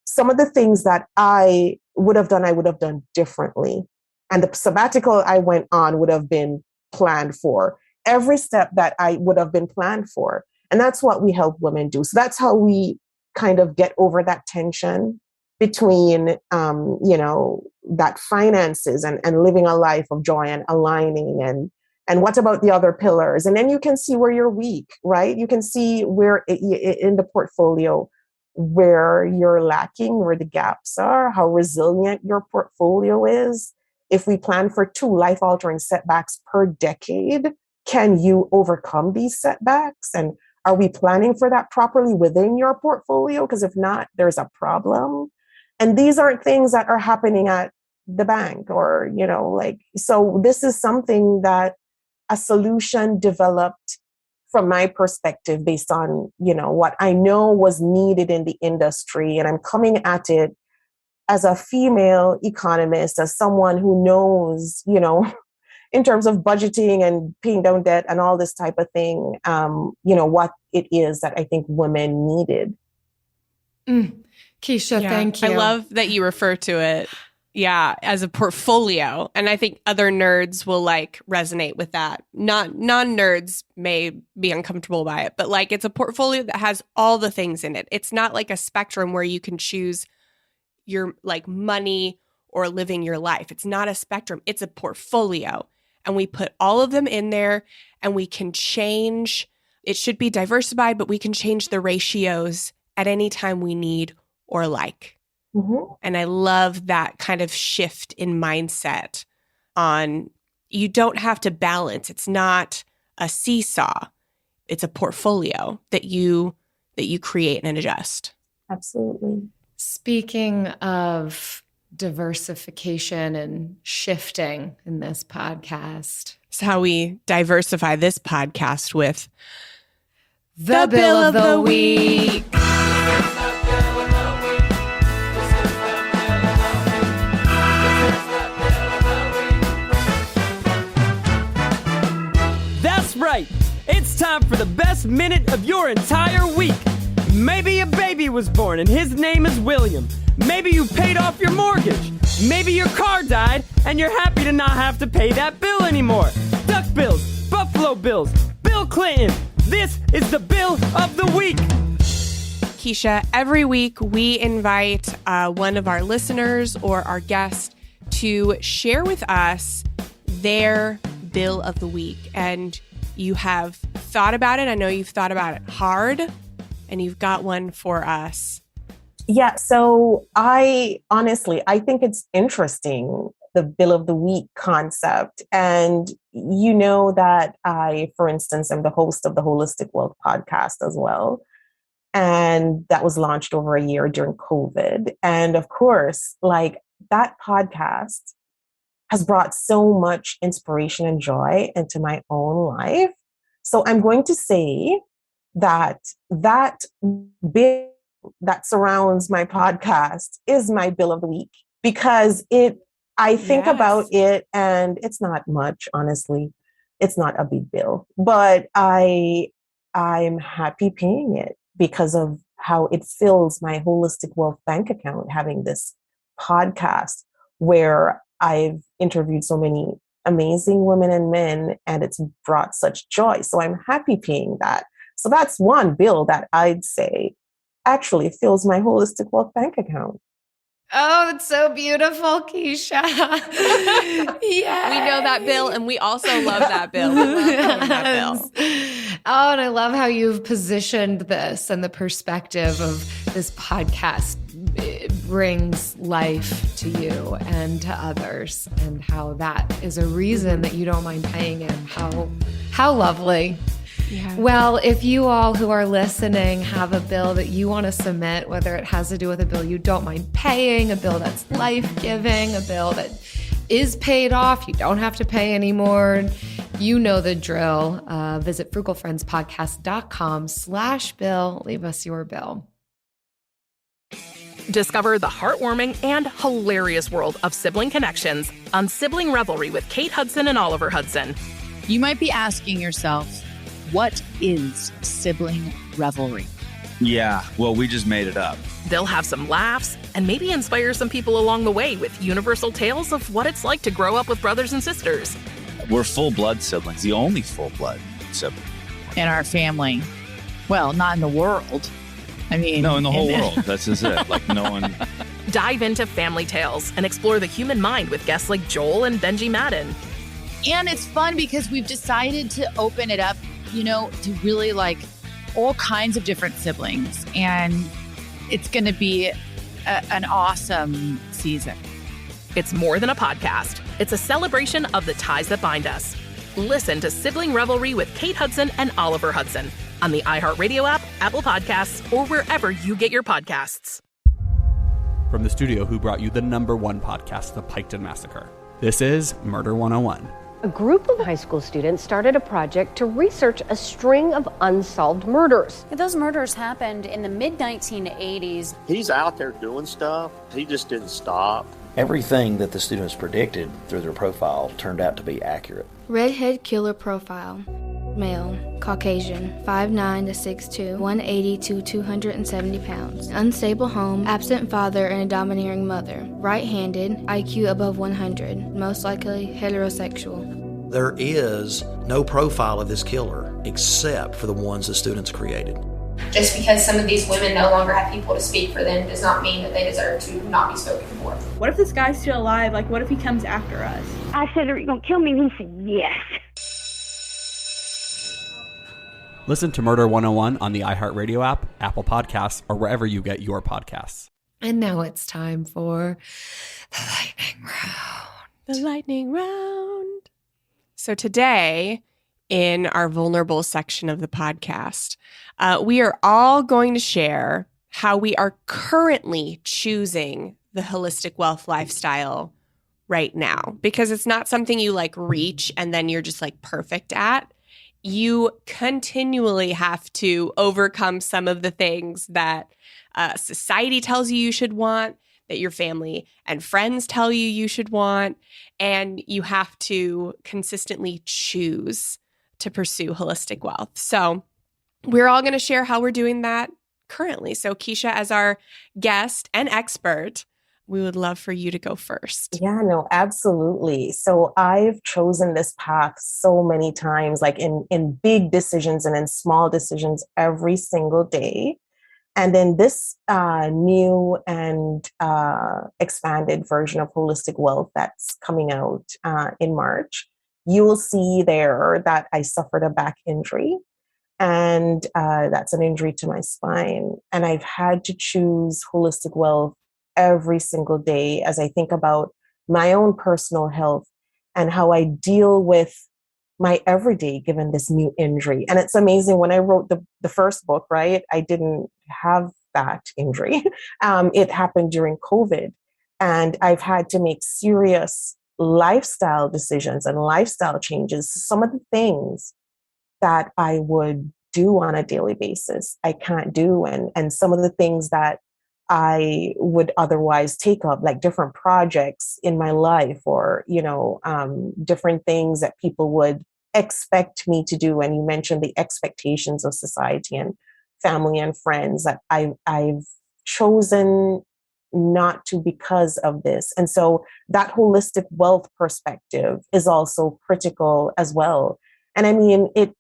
some of the things that I would have done differently. And the sabbatical I went on would have been planned for. Every step that I would have been planned for. And that's what we help women do. So that's how we kind of get over that tension between, that finances and living a life of joy and aligning. And what about the other pillars? And then you can see where you're weak, right? You can see where in the portfolio, where you're lacking, where the gaps are, how resilient your portfolio is. If we plan for 2 life-altering setbacks per decade, can you overcome these setbacks? And are we planning for that properly within your portfolio? Because if not, there's a problem. And these aren't things that are happening at the bank or, so this is something that a solution developed from my perspective based on, what I know was needed in the industry. And I'm coming at it as a female economist, as someone who knows, in terms of budgeting and paying down debt and all this type of thing, what it is that I think women needed. Keisha, thank you. I love that you refer to it, as a portfolio. And I think other nerds will resonate with that. Non-nerds may be uncomfortable by it, but it's a portfolio that has all the things in it. It's not like a spectrum where you can choose your money or living your life. It's not a spectrum. It's a portfolio. And we put all of them in there and we can change. It should be diversified, but we can change the ratios at any time we need or like. Mm-hmm. And I love that kind of shift in mindset on you don't have to balance. It's not a seesaw. It's a portfolio that you create and adjust. Absolutely. Speaking of diversification and shifting in this podcast. It's how we diversify this podcast with the Bill of the Week. That's right. It's time for the best minute of your entire week. Maybe a baby was born and his name is William. Maybe you paid off your mortgage. Maybe your car died and you're happy to not have to pay that bill anymore. Duck bills, Buffalo Bills, Bill Clinton. This is the Bill of the Week. Keisha, every week we invite one of our listeners or our guests to share with us their Bill of the Week. And you have thought about it. I know you've thought about it hard, and you've got one for us. Yeah, so I think it's interesting, the Bill of the Week concept. And you know that I, for instance, am the host of the Holistic Wealth podcast as well. And that was launched over a year during COVID. And of course, that podcast has brought so much inspiration and joy into my own life. So I'm going to say that bill that surrounds my podcast is my Bill of the Week, because I think about it and it's not much, honestly. It's not a big bill, but I'm happy paying it because of how it fills my Holistic Wealth bank account, having this podcast where I've interviewed so many amazing women and men, and it's brought such joy. So I'm happy paying that. So that's one bill that I'd say actually fills my Holistic Wealth bank account. Oh, it's so beautiful, Keisha. Yeah, we know that bill, and we also love that bill. We love that bill. Oh, and I love how you've positioned this and the perspective of this podcast. It brings life to you and to others, and how that is a reason that you don't mind paying it. How lovely. Yeah. Well, if you all who are listening have a bill that you want to submit, whether it has to do with a bill you don't mind paying, a bill that's life-giving, a bill that is paid off, you don't have to pay anymore, you know the drill. Visit frugalfriendspodcast.com/bill. Leave us your bill. Discover the heartwarming and hilarious world of sibling connections on Sibling Revelry with Kate Hudson and Oliver Hudson. You might be asking yourself, what is sibling revelry? Yeah, well, we just made it up. They'll have some laughs and maybe inspire some people along the way with universal tales of what it's like to grow up with brothers and sisters. We're full-blood siblings, the only full-blood sibling. In our family. Well, not in the world. I mean... No, in the whole world. That's just it. No one... Dive into family tales and explore the human mind with guests like Joel and Benji Madden. And it's fun because we've decided to open it up, to really all kinds of different siblings. And It's going to be an awesome season. It's more than a podcast. It's a celebration of the ties that bind us. Listen to Sibling Revelry with Kate Hudson and Oliver Hudson on the iHeartRadio app, Apple Podcasts, or wherever you get your podcasts. From the studio who brought you the #1 podcast, The Piketon Massacre, this is Murder 101. A group of high school students started a project to research a string of unsolved murders. Those murders happened in the mid-1980s. He's out there doing stuff. He just didn't stop. Everything that the students predicted through their profile turned out to be accurate. Redhead killer profile. Male, Caucasian, 5'9" to 6'2", 180 to 270 pounds. Unstable home, absent father and a domineering mother. Right-handed, IQ above 100, most likely heterosexual. There is no profile of this killer except for the ones the students created. Just because some of these women no longer have people to speak for them does not mean that they deserve to not be spoken for. What if this guy's still alive? Like, what if he comes after us? I said, are you going to kill me? And he said, yes. Listen to Murder 101 on the iHeartRadio app, Apple Podcasts, or wherever you get your podcasts. And now it's time for the lightning round. The lightning round. So today, in our vulnerable section of the podcast, we are all going to share how we are currently choosing the holistic wealth lifestyle right now. Because it's not something you like reach and then you're just like perfect at. You continually have to overcome some of the things that society tells you should want, that your family and friends tell you should want, and you have to consistently choose to pursue holistic wealth. So we're all going to share how we're doing that currently. So Keisha, as our guest and expert, we would love for you to go first. Yeah, no, absolutely. So I've chosen this path so many times, like in big decisions and in small decisions every single day. And then this new and expanded version of Holistic Wealth that's coming out in March, you will see there that I suffered a back injury. And that's an injury to my spine. And I've had to choose Holistic Wealth every single day as I think about my own personal health and how I deal with my everyday given this new injury. And it's amazing, when I wrote the first book, right, I didn't have that injury. It happened during COVID. And I've had to make serious lifestyle decisions and lifestyle changes. Some of the things that I would do on a daily basis, I can't do. And some of the things that I would otherwise take up, like different projects in my life or, different things that people would expect me to do. And you mentioned the expectations of society and family and friends that I've chosen not to because of this. And so that holistic wealth perspective is also critical as well. And I mean, it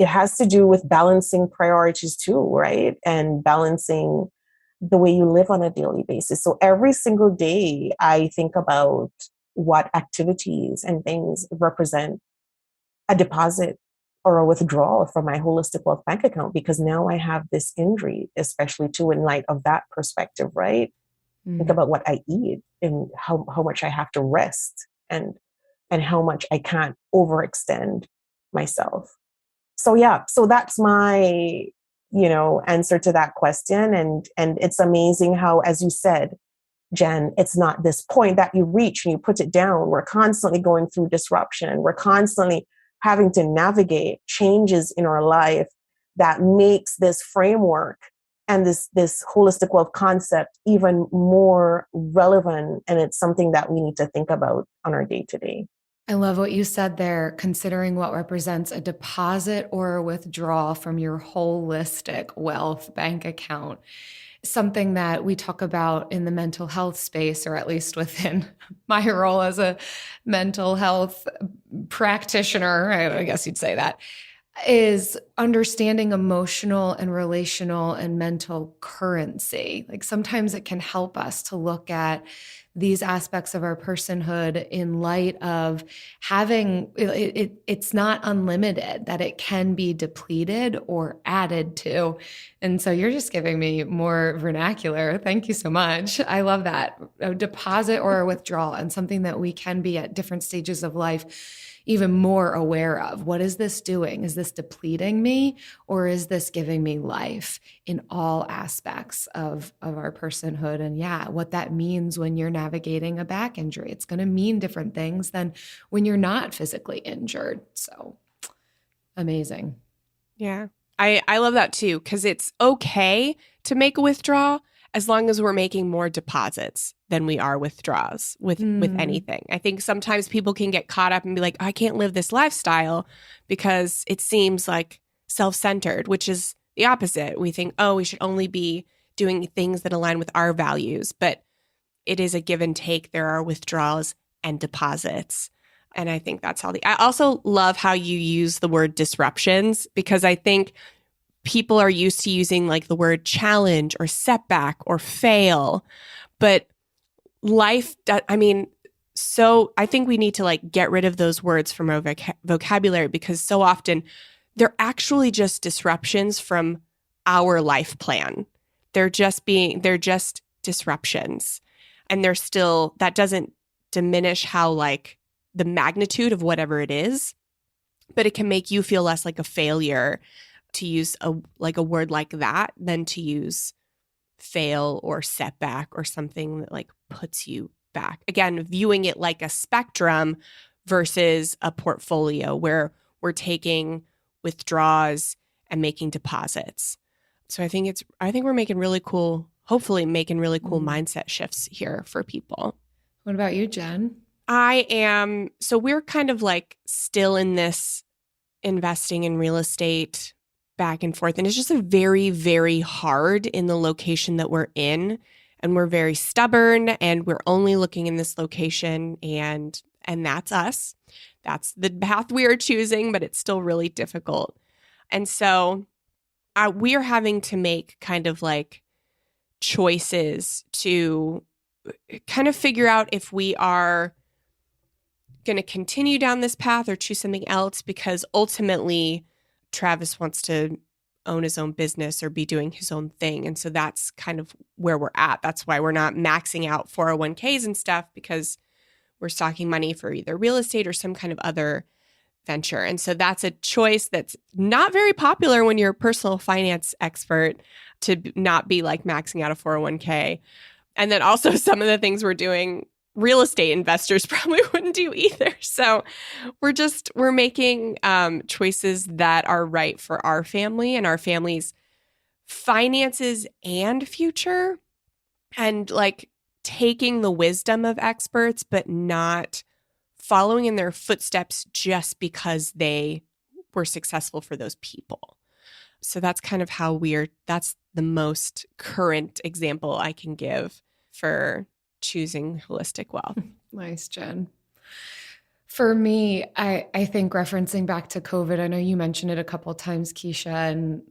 has to do with balancing priorities too, right? And balancing the way you live on a daily basis. So every single day, I think about what activities and things represent a deposit or a withdrawal from my Holistic Wealth bank account, because now I have this injury, especially too in light of that perspective, right? Think about what I eat and how much I have to rest and how much I can't overextend myself. So yeah, so that's my answer to that question. And it's amazing how, as you said, Jen, it's not this point that you reach and you put it down. We're constantly going through disruption. We're constantly having to navigate changes in our life that makes this framework and this holistic wealth concept even more relevant. And it's something that we need to think about on our day-to-day. I love what you said there, considering what represents a deposit or a withdrawal from your holistic wealth bank account. Something that we talk about in the mental health space, or at least within my role as a mental health practitioner, I guess you'd say that. is understanding emotional and relational and mental currency. Like sometimes it can help us to look at these aspects of our personhood in light of having it's not unlimited, that it can be depleted or added to. And so you're just giving me more vernacular. Thank you so much. I love that. A deposit or a withdrawal, and something that we can be at different stages of life even more aware of. What is this doing? Is this depleting me, or is this giving me life in all aspects of our personhood? And yeah, what that means when you're navigating a back injury. It's going to mean different things than when you're not physically injured. So amazing. Yeah. I love that too, because it's okay to make a withdrawal as long as we're making more deposits than we are withdrawals with anything. I think sometimes people can get caught up and be like, I can't live this lifestyle because it seems like self-centered, which is the opposite. We think, oh, we should only be doing things that align with our values, but it is a give and take. There are withdrawals and deposits. And I think that's healthy. I also love how you use the word disruptions, because I think people are used to using like the word challenge or setback or fail, but life, so I think we need to like get rid of those words from our vocabulary, because so often they're actually just disruptions from our life plan. They're just disruptions. And they're still, that doesn't diminish how like the magnitude of whatever it is, but it can make you feel less like a failure to use a word like that than to use fail or setback or something that like puts you back. Again, viewing it like a spectrum versus a portfolio where we're taking withdrawals and making deposits. So I think we're making really cool, hopefully making really cool mindset shifts here for people. What about you, Jen? So we're kind of like still in this investing in real estate back and forth. And it's just a very, very hard in the location that we're in. And we're very stubborn, and we're only looking in this location, and that's us. That's the path we are choosing, but it's still really difficult. And so we are having to make kind of like choices to kind of figure out if we are going to continue down this path or choose something else, because ultimately Travis wants to own his own business or be doing his own thing. And so that's kind of where we're at. That's why we're not maxing out 401ks and stuff, because we're stocking money for either real estate or some kind of other venture. And so that's a choice that's not very popular when you're a personal finance expert, to not be like maxing out a 401k. And then also some of the things we're doing, real estate investors probably wouldn't do either. So we're making choices that are right for our family and our family's finances and future, and like taking the wisdom of experts, but not following in their footsteps just because they were successful for those people. So that's kind of how that's the most current example I can give for choosing holistic wealth. Nice, Jen. For me, I think referencing back to COVID, I know you mentioned it a couple of times, Keisha, and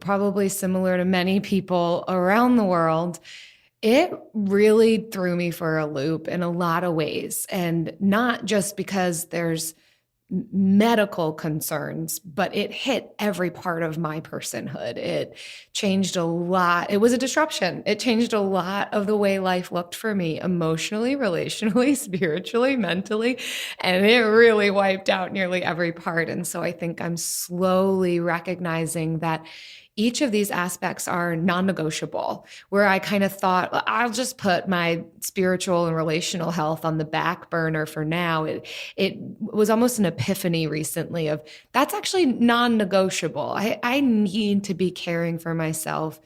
probably similar to many people around the world, it really threw me for a loop in a lot of ways. And not just because there's medical concerns, but it hit every part of my personhood. It changed a lot. It was a disruption. It changed a lot of the way life looked for me, emotionally, relationally, spiritually, mentally, and it really wiped out nearly every part. And so I think I'm slowly recognizing that each of these aspects are non-negotiable, where I kind of thought, I'll just put my spiritual and relational health on the back burner for now. It was almost an epiphany recently of that's actually non-negotiable. I need to be caring for myself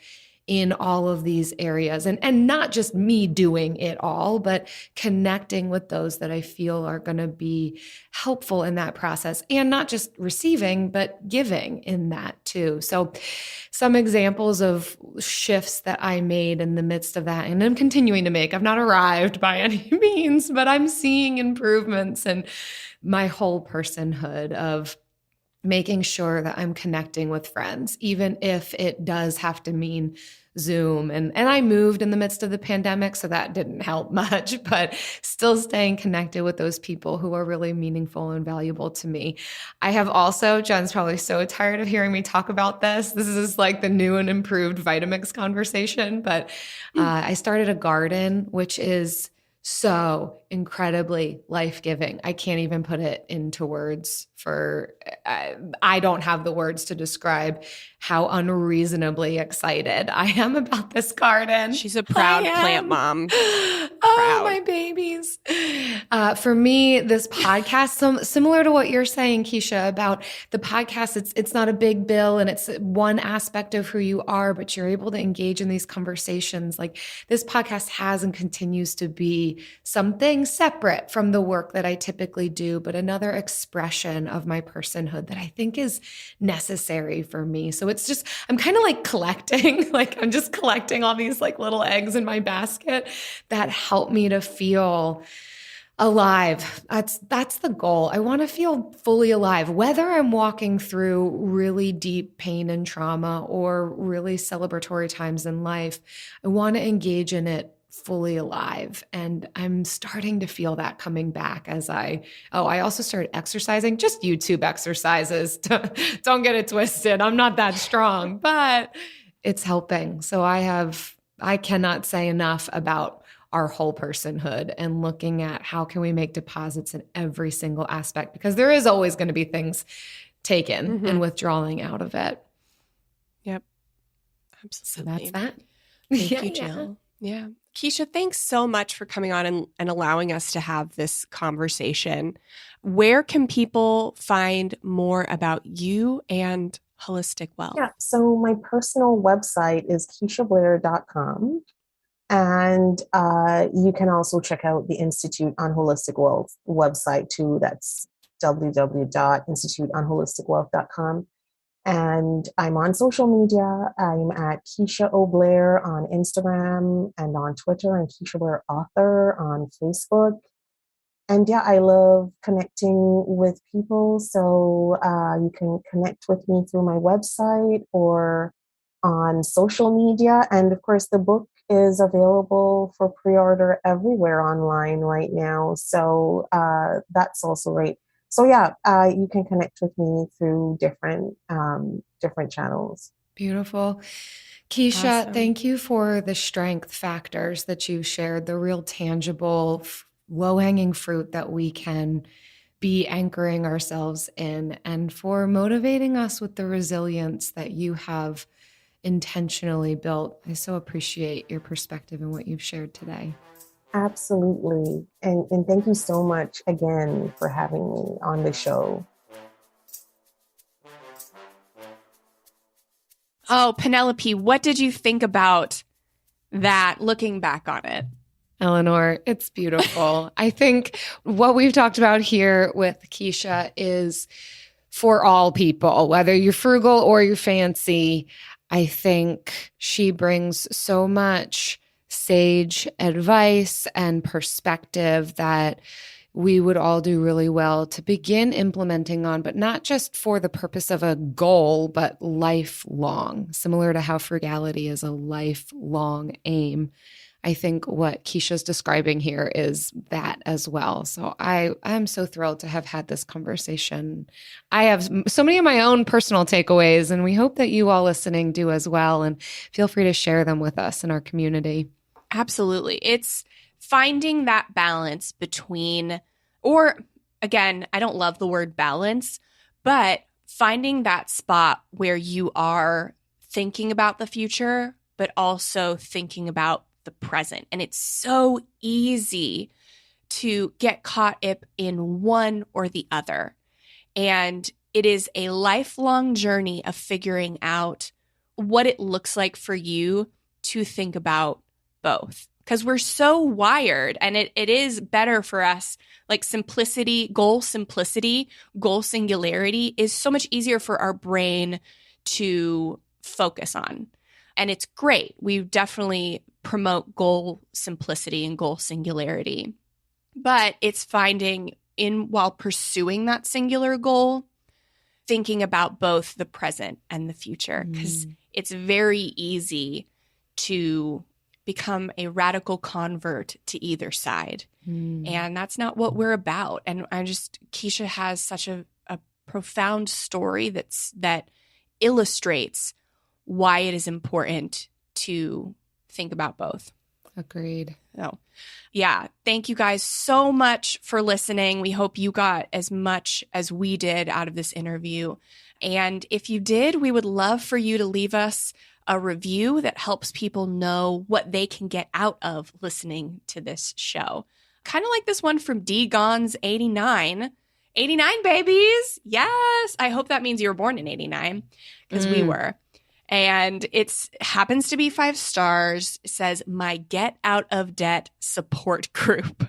in all of these areas, and not just me doing it all, but connecting with those that I feel are going to be helpful in that process, and not just receiving, but giving in that too. So some examples of shifts that I made in the midst of that, and I'm continuing to make. I've not arrived by any means, but I'm seeing improvements in my whole personhood of making sure that I'm connecting with friends, even if it does have to mean Zoom. And I moved in the midst of the pandemic, so that didn't help much, but still staying connected with those people who are really meaningful and valuable to me. I have also, Jen's probably so tired of hearing me talk about this. This is like the new and improved Vitamix conversation, but I started a garden, which is so incredibly life-giving. I can't even put it into words I don't have the words to describe how unreasonably excited I am about this garden. She's a proud plant mom. Oh, my babies. For me, this podcast, similar to what you're saying, Keisha, about the podcast, it's not a big bill and it's one aspect of who you are, but you're able to engage in these conversations. Like this podcast has and continues to be something separate from the work that I typically do, but another expression of my personhood that I think is necessary for me. So it's just, I'm kind of like collecting, I'm just collecting all these like little eggs in my basket that help me to feel alive. That's the goal. I want to feel fully alive, whether I'm walking through really deep pain and trauma or really celebratory times in life. I want to engage in it fully alive. And I'm starting to feel that coming back as I also started exercising, just YouTube exercises. Don't get it twisted. I'm not that strong, but it's helping. So I cannot say enough about our whole personhood and looking at how can we make deposits in every single aspect, because there is always going to be things taken and withdrawing out of it. Yep. Absolutely. So that's that. Thank you, Jill. Yeah. Keisha, thanks so much for coming on and allowing us to have this conversation. Where can people find more about you and Holistic Wealth? Yeah, so my personal website is KeishaBlair.com. And you can also check out the Institute on Holistic Wealth website too. That's www.instituteonholisticwealth.com. And I'm on social media. I'm at Keisha O. Blair on Instagram and on Twitter, and Keisha Blair Author on Facebook. And yeah, I love connecting with people. So you can connect with me through my website or on social media. And of course, the book is available for pre-order everywhere online right now. So that's also great. So yeah, you can connect with me through different channels. Beautiful. Keisha, Awesome. Thank you for the strength factors that you shared, the real tangible, low-hanging fruit that we can be anchoring ourselves in, and for motivating us with the resilience that you have intentionally built. I so appreciate your perspective and what you've shared today. Absolutely. And thank you so much again for having me on the show. Oh, Penelope, what did you think about that looking back on it? Eleanor, it's beautiful. I think what we've talked about here with Keisha is for all people, whether you're frugal or you're fancy. I think she brings so much sage advice and perspective that we would all do really well to begin implementing on, but not just for the purpose of a goal, but lifelong, similar to how frugality is a lifelong aim. I think what Keisha's describing here is that as well. So I'm so thrilled to have had this conversation. I have so many of my own personal takeaways, and we hope that you all listening do as well. And feel free to share them with us in our community. Absolutely. It's finding that balance between, or again, I don't love the word balance, but finding that spot where you are thinking about the future, but also thinking about the present. And it's so easy to get caught up in one or the other. And it is a lifelong journey of figuring out what it looks like for you to think about both, because we're so wired, and it is better for us. Like goal singularity is so much easier for our brain to focus on. And it's great. We definitely promote goal simplicity and goal singularity. But it's finding while pursuing that singular goal, thinking about both the present and the future, because it's very easy to become a radical convert to either side. And that's not what we're about. And Keisha has such a profound story that illustrates why it is important to think about both. Agreed. So, yeah, thank you guys so much for listening. We hope you got as much as we did out of this interview. And if you did, we would love for you to leave us a review that helps people know what they can get out of listening to this show. Kind of like this one from D. Gons 89. 89 babies. Yes. I hope that means you were born in 89, because we were. And it happens to be 5 stars. It says, my Get Out of Debt support group.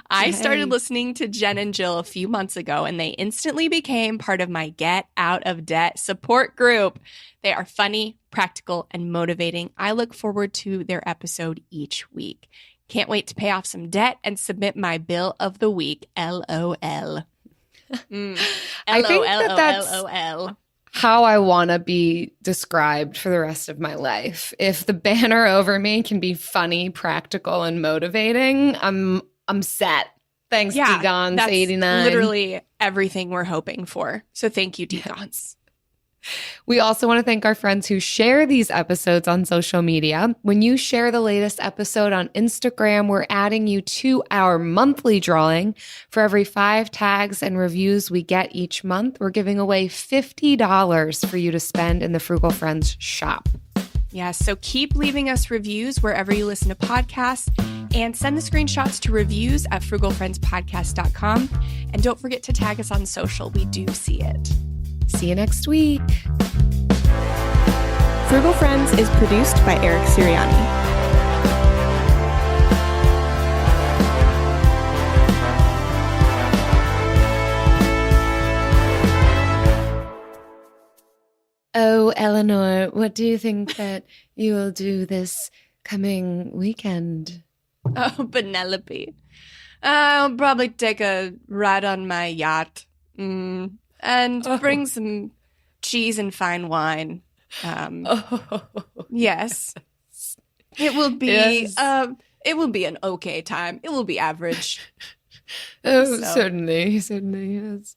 I started listening to Jen and Jill a few months ago, and they instantly became part of my Get Out of Debt support group. They are funny, practical, and motivating. I look forward to their episode each week. Can't wait to pay off some debt and submit my bill of the week. LOL. I think that's how I want to be described for the rest of my life. If the banner over me can be funny, practical, and motivating, I'm set. Thanks, D-Gons 89. Literally everything we're hoping for. So thank you, D-Gons. We also want to thank our friends who share these episodes on social media. When you share the latest episode on Instagram, we're adding you to our monthly drawing. For every 5 tags and reviews we get each month, we're giving away $50 for you to spend in the Frugal Friends shop. Yeah, so keep leaving us reviews wherever you listen to podcasts, and send the screenshots to reviews@frugalfriendspodcast.com. And don't forget to tag us on social. We do see it. See you next week. Frugal Friends is produced by Eric Sirianni. Oh, Eleanor, what do you think that you will do this coming weekend? Oh, Penelope. I'll probably take a ride on my yacht. And bring some cheese and fine wine. Yes. It will be an okay time. It will be average. Certainly, yes.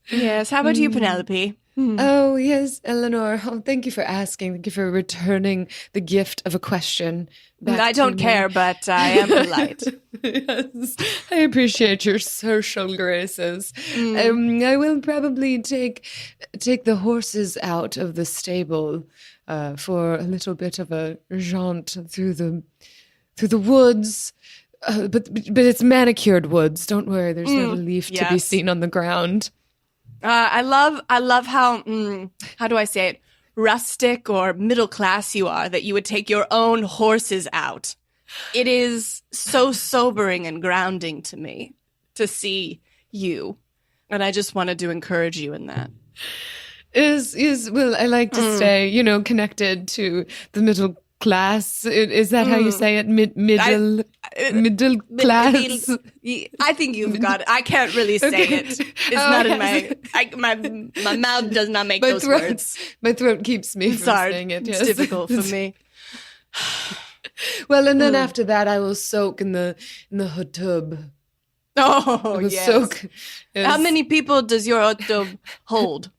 Yes. How about you, Penelope? Oh, yes, Eleanor. Oh, thank you for asking. Thank you for returning the gift of a question. I don't care, but I am polite. Yes, I appreciate your social graces. I will probably take the horses out of the stable for a little bit of a jaunt through the woods. But it's manicured woods. Don't worry, there's not a leaf to be seen on the ground. I love how do I say it, rustic or middle class you are, that you would take your own horses out. It is so sobering and grounding to me to see you, and I just wanted to encourage you in that. Well, I like to stay, connected to the middle class. Is that how you say it? Middle class? I think you've got it. I can't really say it. It's not in my mouth does not make those words. My throat keeps me from saying it. Yes. It's difficult for me. Well, and then after that, I will soak in the hot tub. Oh, yes. Soak. Yes. How many people does your hot tub hold?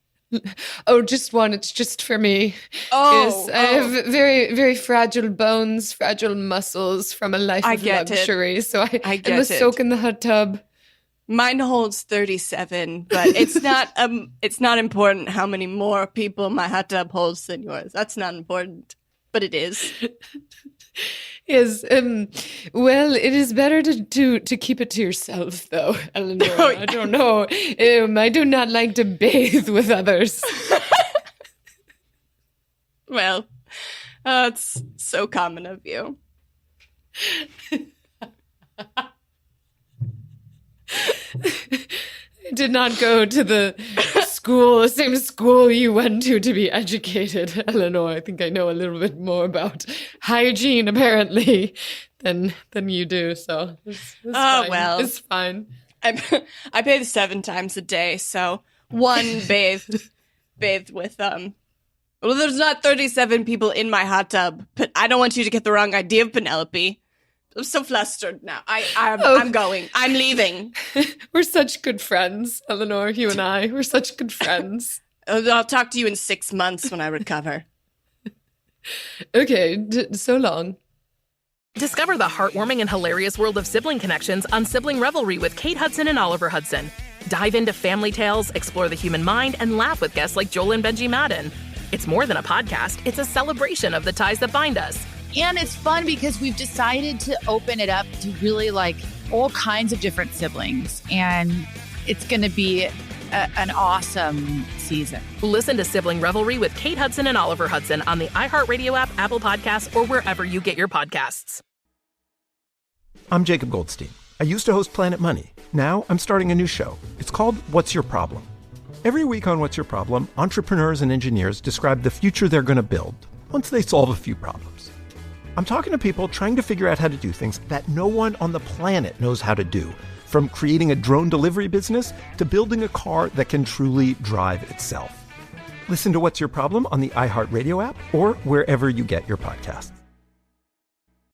Oh, just one. It's just for me. Yes, I have very, very fragile bones, fragile muscles from a life of luxury. So I must soak in the hot tub. Mine holds 37, but it's not important how many more people my hot tub holds than yours. That's not important, but it is. Yes. Well, it is better to keep it to yourself, though, Eleanor. Oh, yeah. I don't know. I do not like to bathe with others. Well, that's so common of you. I did not go to the same school you went to be educated, Eleanor. I think I know a little bit more about hygiene, apparently, than you do. So it's fine. Well, it's fine. I bathe 7 times a day, so one bathed bathed with them. Well, there's not 37 people in my hot tub, but I don't want you to get the wrong idea of Penelope. I'm so flustered now. I'm going. I'm leaving. We're such good friends, Eleanor, you and I. We're such good friends. I'll talk to you in 6 months when I recover. Okay, so long. Discover the heartwarming and hilarious world of sibling connections on Sibling Revelry with Kate Hudson and Oliver Hudson. Dive into family tales, explore the human mind, and laugh with guests like Joel and Benji Madden. It's more than a podcast. It's a celebration of the ties that bind us. And it's fun because we've decided to open it up to really like all kinds of different siblings. And it's going to be an awesome season. Listen to Sibling Revelry with Kate Hudson and Oliver Hudson on the iHeartRadio app, Apple Podcasts, or wherever you get your podcasts. I'm Jacob Goldstein. I used to host Planet Money. Now I'm starting a new show. It's called What's Your Problem? Every week on What's Your Problem, entrepreneurs and engineers describe the future they're going to build once they solve a few problems. I'm talking to people trying to figure out how to do things that no one on the planet knows how to do, from creating a drone delivery business to building a car that can truly drive itself. Listen to What's Your Problem on the iHeartRadio app or wherever you get your podcasts.